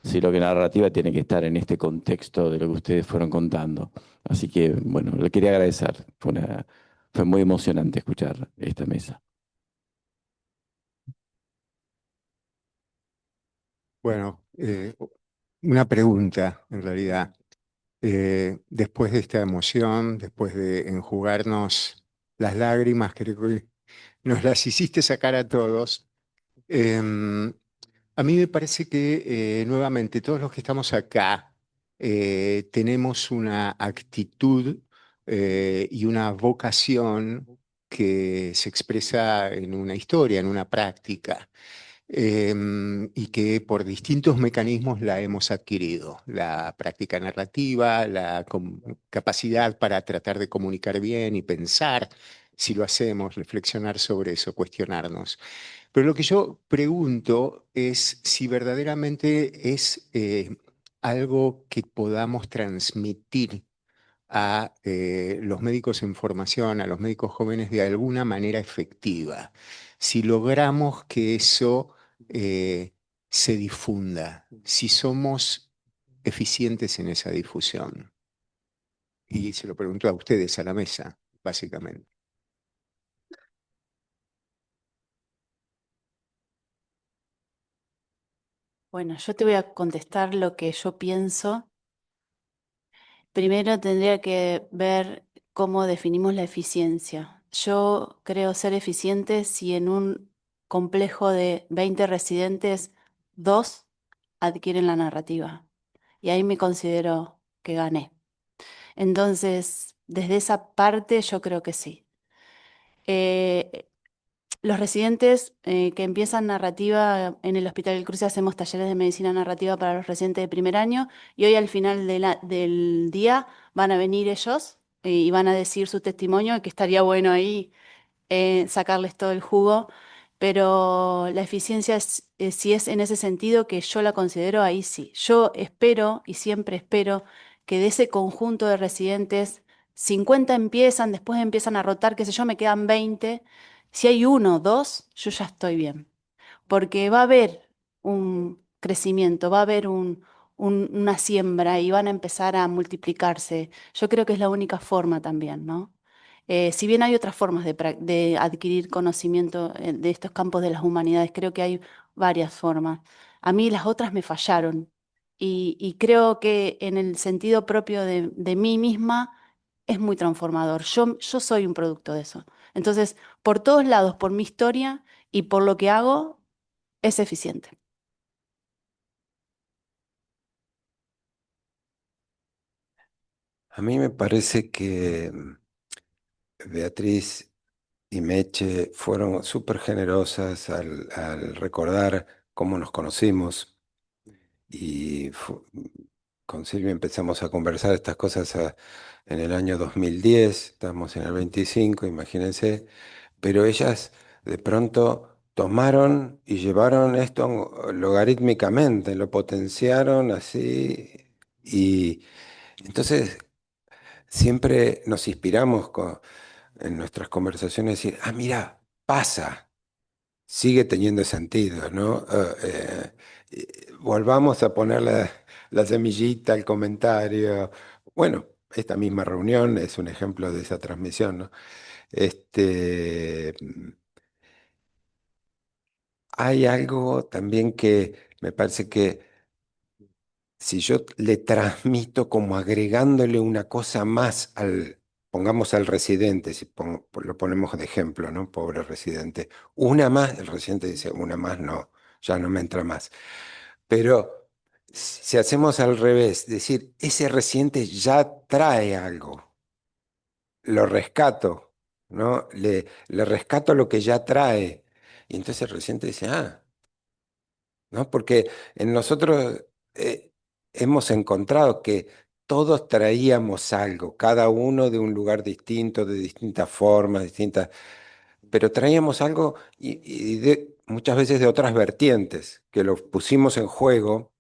sino que la narrativa tiene que estar en este contexto de lo que ustedes fueron contando. Así que, bueno, le quería agradecer. Fue muy emocionante escuchar esta mesa. Bueno, una pregunta en realidad. Después de esta emoción, después de enjugarnos las lágrimas, creo que nos las hiciste sacar a todos. Em, a mí me parece que nuevamente todos los que estamos acá tenemos una actitud y una vocación que se expresa en una historia, en una práctica y que por distintos mecanismos la hemos adquirido. La práctica narrativa, la capacidad para tratar de comunicar bien y pensar si lo hacemos, reflexionar sobre eso, cuestionarnos. Pero lo que yo pregunto es si verdaderamente es algo que podamos transmitir a los médicos en formación, a los médicos jóvenes de alguna manera efectiva. Si logramos que eso se difunda, si somos eficientes en esa difusión. Y se lo pregunto a ustedes, a la mesa, básicamente. Bueno, yo te voy a contestar lo que yo pienso. Primero tendría que ver cómo definimos la eficiencia. Yo creo ser eficiente si en un complejo de 20 residentes, dos adquieren la narrativa. Y ahí me considero que gané. Entonces, desde esa parte yo creo que sí. Eh, los residentes que empiezan narrativa en el Hospital del Cruce, hacemos talleres de medicina narrativa para los residentes de primer año y hoy al final del día van a venir ellos y van a decir su testimonio, que estaría bueno ahí sacarles todo el jugo, pero la eficiencia si es en ese sentido que yo la considero, ahí sí. Yo espero y siempre espero que de ese conjunto de residentes, 50 empiezan, después empiezan a rotar, qué sé yo, me quedan 20. Si hay uno o dos, yo ya estoy bien, porque va a haber un crecimiento, va a haber una siembra y van a empezar a multiplicarse. Yo creo que es la única forma también, ¿no? Si bien hay otras formas de adquirir conocimiento de estos campos de las humanidades, creo que hay varias formas. A mí las otras me fallaron y creo que en el sentido propio de mí misma es muy transformador. Yo soy un producto de eso. Entonces, por todos lados, por mi historia y por lo que hago, es eficiente. A mí me parece que Beatriz y Meche fueron súper generosas al recordar cómo nos conocimos y con Silvia empezamos a conversar estas cosas en el año 2010, estamos en el 25, imagínense, pero ellas de pronto tomaron y llevaron esto logarítmicamente, lo potenciaron así y entonces siempre nos inspiramos en nuestras conversaciones, decir, ah, mira, pasa, sigue teniendo sentido, ¿no? Volvamos a poner la semillita, el comentario. Bueno, esta misma reunión es un ejemplo de esa transmisión, ¿no? Hay algo también que me parece que si yo le transmito como agregándole una cosa más pongamos al residente, si lo ponemos de ejemplo, ¿no? Pobre residente. Una más, el residente dice, una más no, ya no me entra más. Pero si hacemos al revés, decir, ese residente ya trae algo, lo rescato, ¿no? Le rescato lo que ya trae. Y entonces el residente dice, ah, ¿no? Porque en nosotros hemos encontrado que todos traíamos algo, cada uno de un lugar distinto, de distintas formas, distintas, pero traíamos algo muchas veces de otras vertientes, que lo pusimos en juego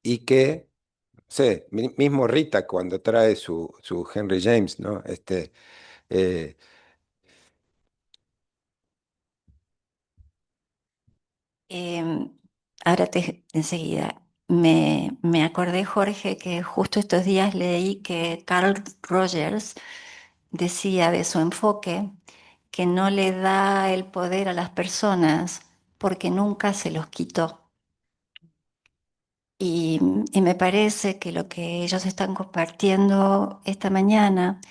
y que, no sé, mismo Rita cuando trae su Henry James, ¿no? Eh, Em, ahora enseguida. Me acordé, Jorge, que justo estos días leí que Carl Rogers decía de su enfoque que no le da el poder a las personas porque nunca se los quitó. Y me parece que lo que ellos están compartiendo esta mañana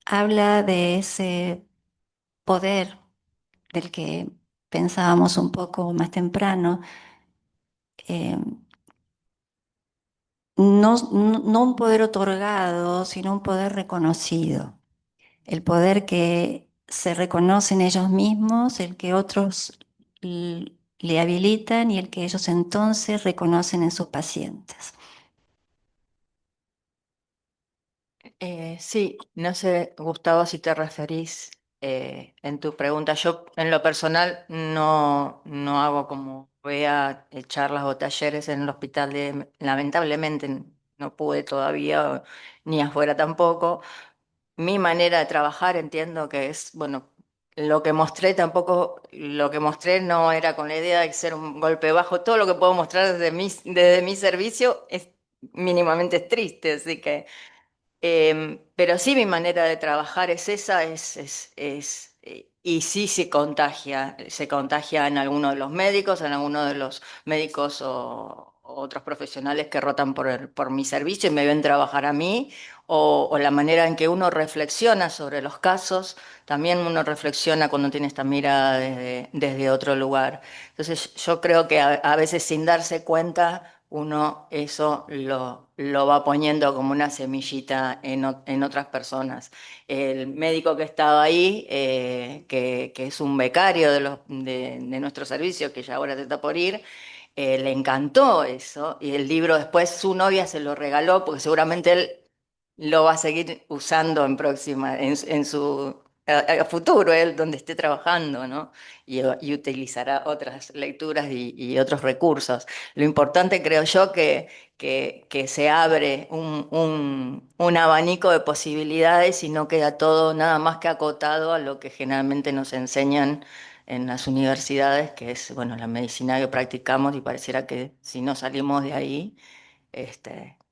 habla de ese poder del que pensábamos un poco más temprano, eh, no un poder otorgado, sino un poder reconocido. El poder que se reconoce en ellos mismos, el que otros le habilitan y el que ellos entonces reconocen en sus pacientes. Sí, no sé, Gustavo, si te referís en tu pregunta. Yo, en lo personal, no hago como vea charlas o talleres en el hospital lamentablemente no pude todavía, ni afuera tampoco. Mi manera de trabajar entiendo que es, bueno, lo que mostré tampoco, lo que mostré no era con la idea de ser un golpe bajo. Todo lo que puedo mostrar desde mi servicio es mínimamente triste, así que. Pero sí mi manera de trabajar es esa, y sí se contagia en algunos de los médicos, en algunos de los médicos o otros profesionales que rotan por mi servicio y me ven trabajar a mí, o la manera en que uno reflexiona sobre los casos, también uno reflexiona cuando tiene esta mirada desde otro lugar. Entonces yo creo que a veces sin darse cuenta uno eso lo va poniendo como una semillita en otras personas. El médico que estaba ahí, que es un becario de nuestro servicio, que ya ahora se está por ir, le encantó eso y el libro después su novia se lo regaló porque seguramente él lo va a seguir usando en su a futuro, él donde esté trabajando, ¿no? Y utilizará otras lecturas y otros recursos. Lo importante creo yo que se abre un abanico de posibilidades y no queda todo nada más que acotado a lo que generalmente nos enseñan en las universidades, que es, bueno, la medicina que practicamos y pareciera que si no salimos de ahí,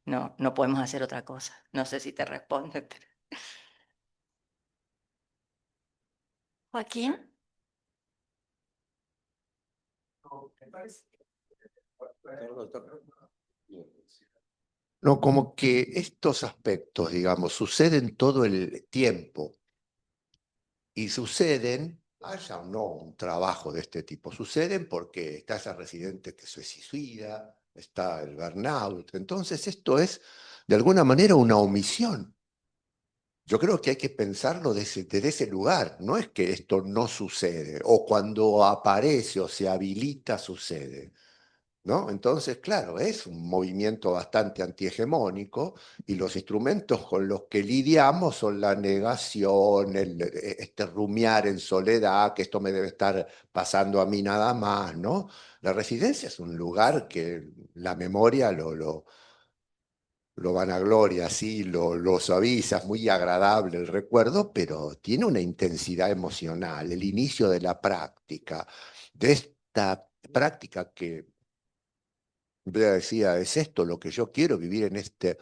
no podemos hacer otra cosa. No sé si te responde. Joaquín, No, como que estos aspectos, digamos, suceden todo el tiempo y suceden, haya o no un trabajo de este tipo, suceden porque está ese residente que se suicida, está el burnout. Entonces, esto es de alguna manera una omisión. Yo creo que hay que pensarlo desde ese lugar. No es que esto no sucede o cuando aparece o se habilita sucede. ¿No? Entonces, claro, es un movimiento bastante antihegemónico y los instrumentos con los que lidiamos son la negación, este rumiar en soledad, que esto me debe estar pasando a mí nada más, ¿no? La residencia es un lugar que la memoria lo vanagloria, sí, lo suaviza, es muy agradable el recuerdo, pero tiene una intensidad emocional, el inicio de la práctica, de esta práctica que Brea decía, ¿es esto lo que yo quiero vivir en este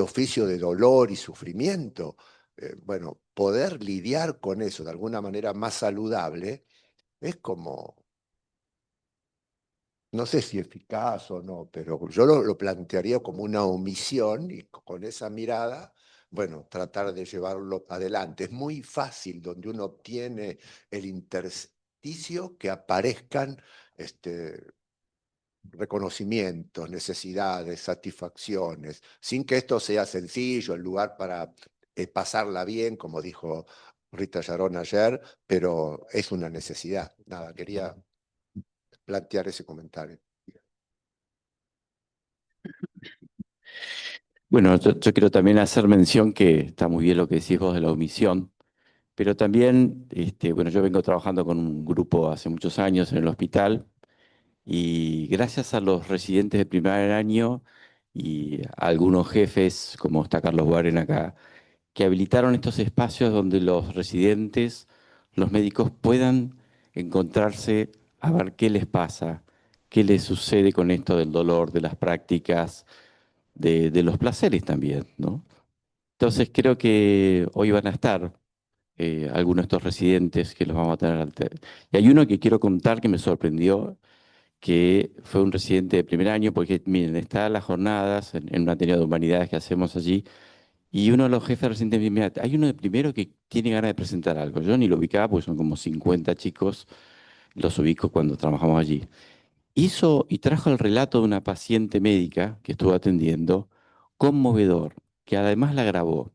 oficio de dolor y sufrimiento? Bueno, poder lidiar con eso de alguna manera más saludable es como, no sé si eficaz o no, pero yo lo plantearía como una omisión y con esa mirada, bueno, tratar de llevarlo adelante. Es muy fácil donde uno obtiene el intersticio que aparezcan reconocimientos, necesidades, satisfacciones, sin que esto sea sencillo, el lugar para pasarla bien, como dijo Rita Yarón ayer, pero es una necesidad. Nada, quería plantear ese comentario. Bueno, yo quiero también hacer mención que está muy bien lo que decís vos de la omisión, pero también, bueno, yo vengo trabajando con un grupo hace muchos años en el hospital y gracias a los residentes de primer año y a algunos jefes, como está Carlos Guaren acá, que habilitaron estos espacios donde los residentes, los médicos puedan encontrarse a ver qué les pasa, qué les sucede con esto del dolor, de las prácticas, de los placeres también, ¿no? Entonces creo que hoy van a estar algunos de estos residentes que los vamos a tener. Y hay uno que quiero contar que me sorprendió, que fue un residente de primer año, porque miren, está las jornadas en un Ateneo de Humanidades que hacemos allí, y uno de los jefes residentes me dice, "Mira, hay uno de primero que tiene ganas de presentar algo". Yo ni lo ubicaba, porque son como 50 chicos, los ubico cuando trabajamos allí. Hizo y trajo el relato de una paciente médica que estuvo atendiendo, conmovedor, que además la grabó.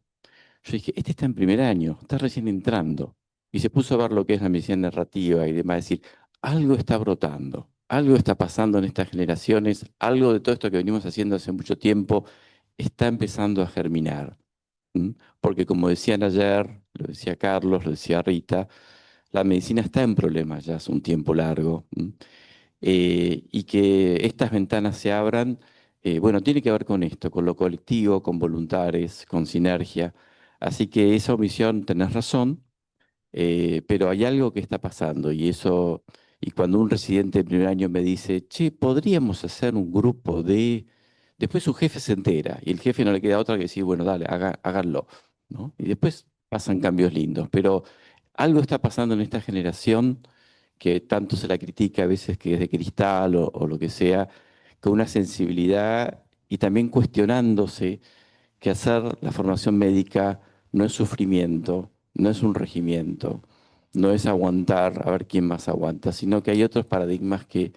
Yo dije, este está en primer año, está recién entrando. Y se puso a ver lo que es la medicina narrativa y demás, decir, algo está brotando, algo está pasando en estas generaciones, algo de todo esto que venimos haciendo hace mucho tiempo está empezando a germinar. ¿M? Porque como decían ayer, lo decía Carlos, lo decía Rita, la medicina está en problemas ya hace un tiempo largo. ¿M? Y que estas ventanas se abran, bueno, tiene que ver con esto, con lo colectivo, con voluntades, con sinergia. Así que esa omisión, tenés razón, pero hay algo que está pasando y eso, y cuando un residente de primer año me dice, che, podríamos hacer un grupo de... Después su jefe se entera y el jefe no le queda otra que decir, bueno, dale, háganlo, ¿no? Y después pasan cambios lindos, pero algo está pasando en esta generación que tanto se la critica a veces que es de cristal o lo que sea, con una sensibilidad y también cuestionándose que hacer la formación médica no es sufrimiento, no es un regimiento, no es aguantar a ver quién más aguanta, sino que hay otros paradigmas que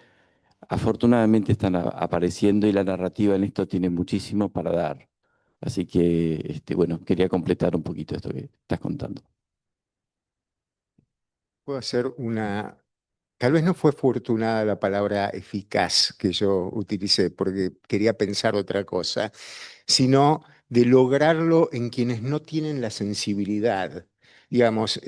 afortunadamente están apareciendo y la narrativa en esto tiene muchísimo para dar. Así que, bueno, quería completar un poquito esto que estás contando. Puedo hacer una, tal vez no fue afortunada la palabra eficaz que yo utilicé porque quería pensar otra cosa, sino de lograrlo en quienes no tienen la sensibilidad. Digamos,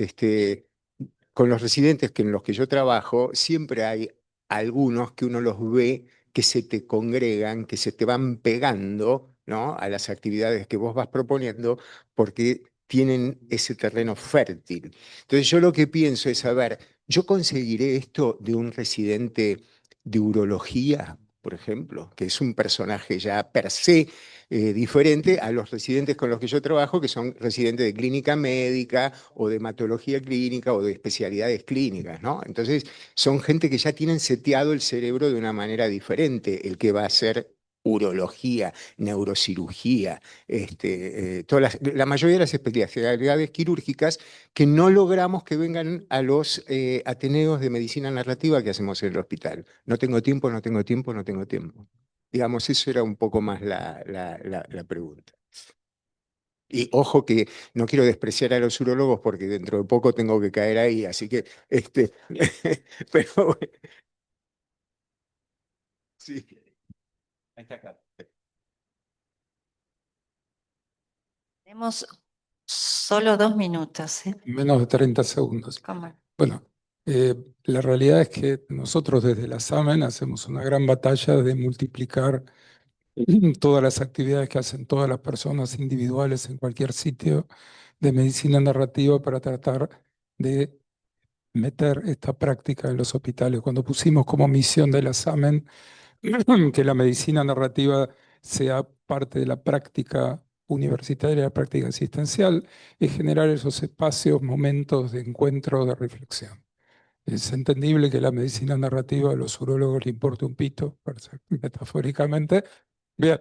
con los residentes en los que yo trabajo, siempre hay algunos que uno los ve que se te congregan, que se te van pegando, ¿no? A las actividades que vos vas proponiendo, porque tienen ese terreno fértil. Entonces yo lo que pienso es, a ver, yo conseguiré esto de un residente de urología, por ejemplo, que es un personaje ya per se diferente a los residentes con los que yo trabajo, que son residentes de clínica médica o de hematología clínica o de especialidades clínicas, ¿no? Entonces, son gente que ya tienen seteado el cerebro de una manera diferente, el que va a hacer urología, neurocirugía, la mayoría de las especialidades quirúrgicas que no logramos que vengan a los ateneos de medicina narrativa que hacemos en el hospital. No tengo tiempo, no tengo tiempo, no tengo tiempo. Digamos, eso era un poco más la pregunta. Y ojo que no quiero despreciar a los urólogos porque dentro de poco tengo que caer ahí, así que, pero bueno, sí. Ahí está acá. Tenemos solo 2 minutos, ¿eh? Menos de 30 segundos. ¿Cómo? Bueno, la realidad es que nosotros desde la SAMEN hacemos una gran batalla de multiplicar todas las actividades que hacen todas las personas individuales en cualquier sitio de medicina narrativa para tratar de meter esta práctica en los hospitales. Cuando pusimos como misión de la SAMEN que la medicina narrativa sea parte de la práctica universitaria, la práctica asistencial, es generar esos espacios, momentos de encuentro, de reflexión. Es entendible que la medicina narrativa a los urólogos le importe un pito, metafóricamente. Bien,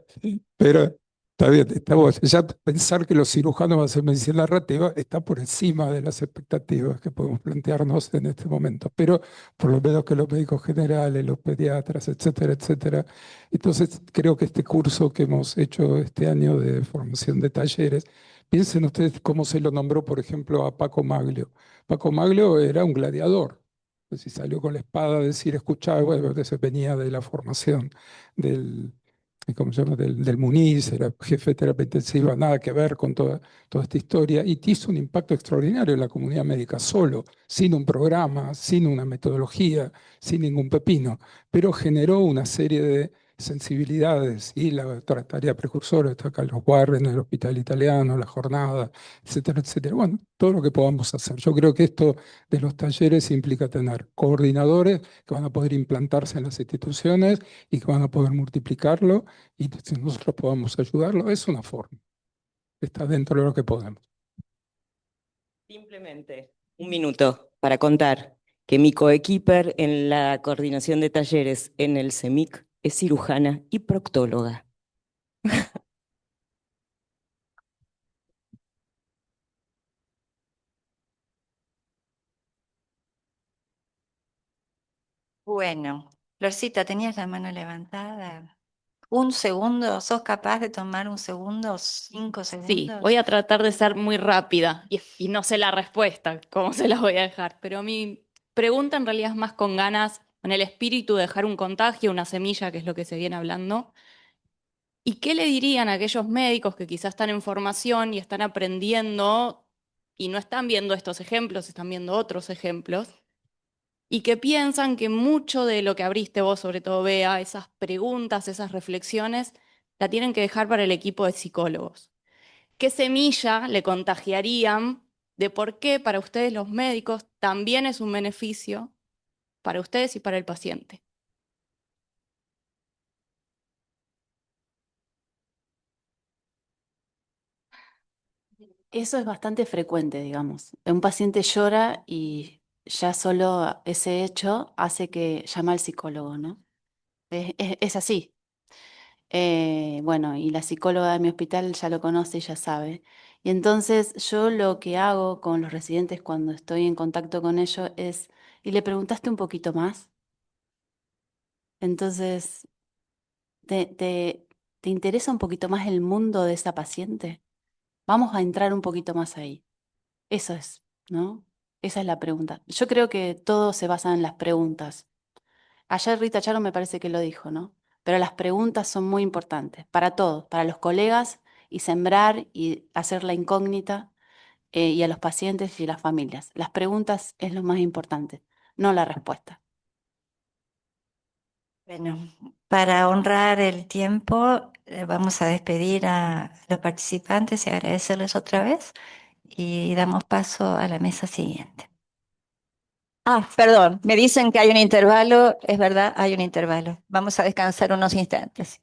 pero está bien, estamos, ya pensar que los cirujanos van a hacer medicina narrativa está por encima de las expectativas que podemos plantearnos en este momento, pero por lo menos que los médicos generales, los pediatras, etcétera, etcétera. Entonces, creo que este curso que hemos hecho este año de formación de talleres, piensen ustedes cómo se lo nombró, por ejemplo, a Paco Maglio. Paco Maglio era un gladiador. Pues si salió con la espada a decir, escuchá, bueno, se venía de la formación del, ¿cómo se llama? Del Muniz, era jefe de terapia intensiva, nada que ver con toda esta historia, y hizo un impacto extraordinario en la comunidad médica, solo, sin un programa, sin una metodología, sin ningún pepino, pero generó una serie de sensibilidades y la otra tarea precursora está acá los Warren, el Hospital Italiano, la jornada, etcétera, etcétera. Bueno, todo lo que podamos hacer. Yo creo que esto de los talleres implica tener coordinadores que van a poder implantarse en las instituciones y que van a poder multiplicarlo y si nosotros podamos ayudarlo, es una forma. Está dentro de lo que podemos. Simplemente un minuto para contar que mi coequiper en la coordinación de talleres en el CEMIC es cirujana y proctóloga. Bueno, Florcita, tenías la mano levantada. Un segundo, ¿sos capaz de tomar un segundo, 5 Sí, segundos? voy a tratar de ser muy rápida y no sé la respuesta, cómo se las voy a dejar, pero mi pregunta en realidad es más con ganas, con el espíritu de dejar un contagio, una semilla, que es lo que se viene hablando. ¿Y qué le dirían a aquellos médicos que quizás están en formación y están aprendiendo y no están viendo estos ejemplos, están viendo otros ejemplos? Y que piensan que mucho de lo que abriste vos, sobre todo, Bea, esas preguntas, esas reflexiones, la tienen que dejar para el equipo de psicólogos. ¿Qué semilla le contagiarían de por qué para ustedes los médicos también es un beneficio para ustedes y para el paciente? Eso es bastante frecuente, digamos. Un paciente llora y ya solo ese hecho hace que llame al psicólogo, ¿no? Es así. Bueno, y la psicóloga de mi hospital ya lo conoce y ya sabe. Y entonces yo lo que hago con los residentes cuando estoy en contacto con ellos es, ¿y le preguntaste un poquito más? Entonces, ¿te interesa un poquito más el mundo de esa paciente? Vamos a entrar un poquito más ahí. Eso es, ¿no? Esa es la pregunta. Yo creo que todo se basa en las preguntas. Ayer Rita Charo me parece que lo dijo, ¿no? Pero las preguntas son muy importantes para todos, para los colegas y sembrar y hacer la incógnita y a los pacientes y las familias. Las preguntas es lo más importante, no la respuesta. Bueno, para honrar el tiempo, vamos a despedir a los participantes y agradecerles otra vez y damos paso a la mesa siguiente. Ah, perdón, me dicen que hay un intervalo, es verdad, hay un intervalo. Vamos a descansar unos instantes.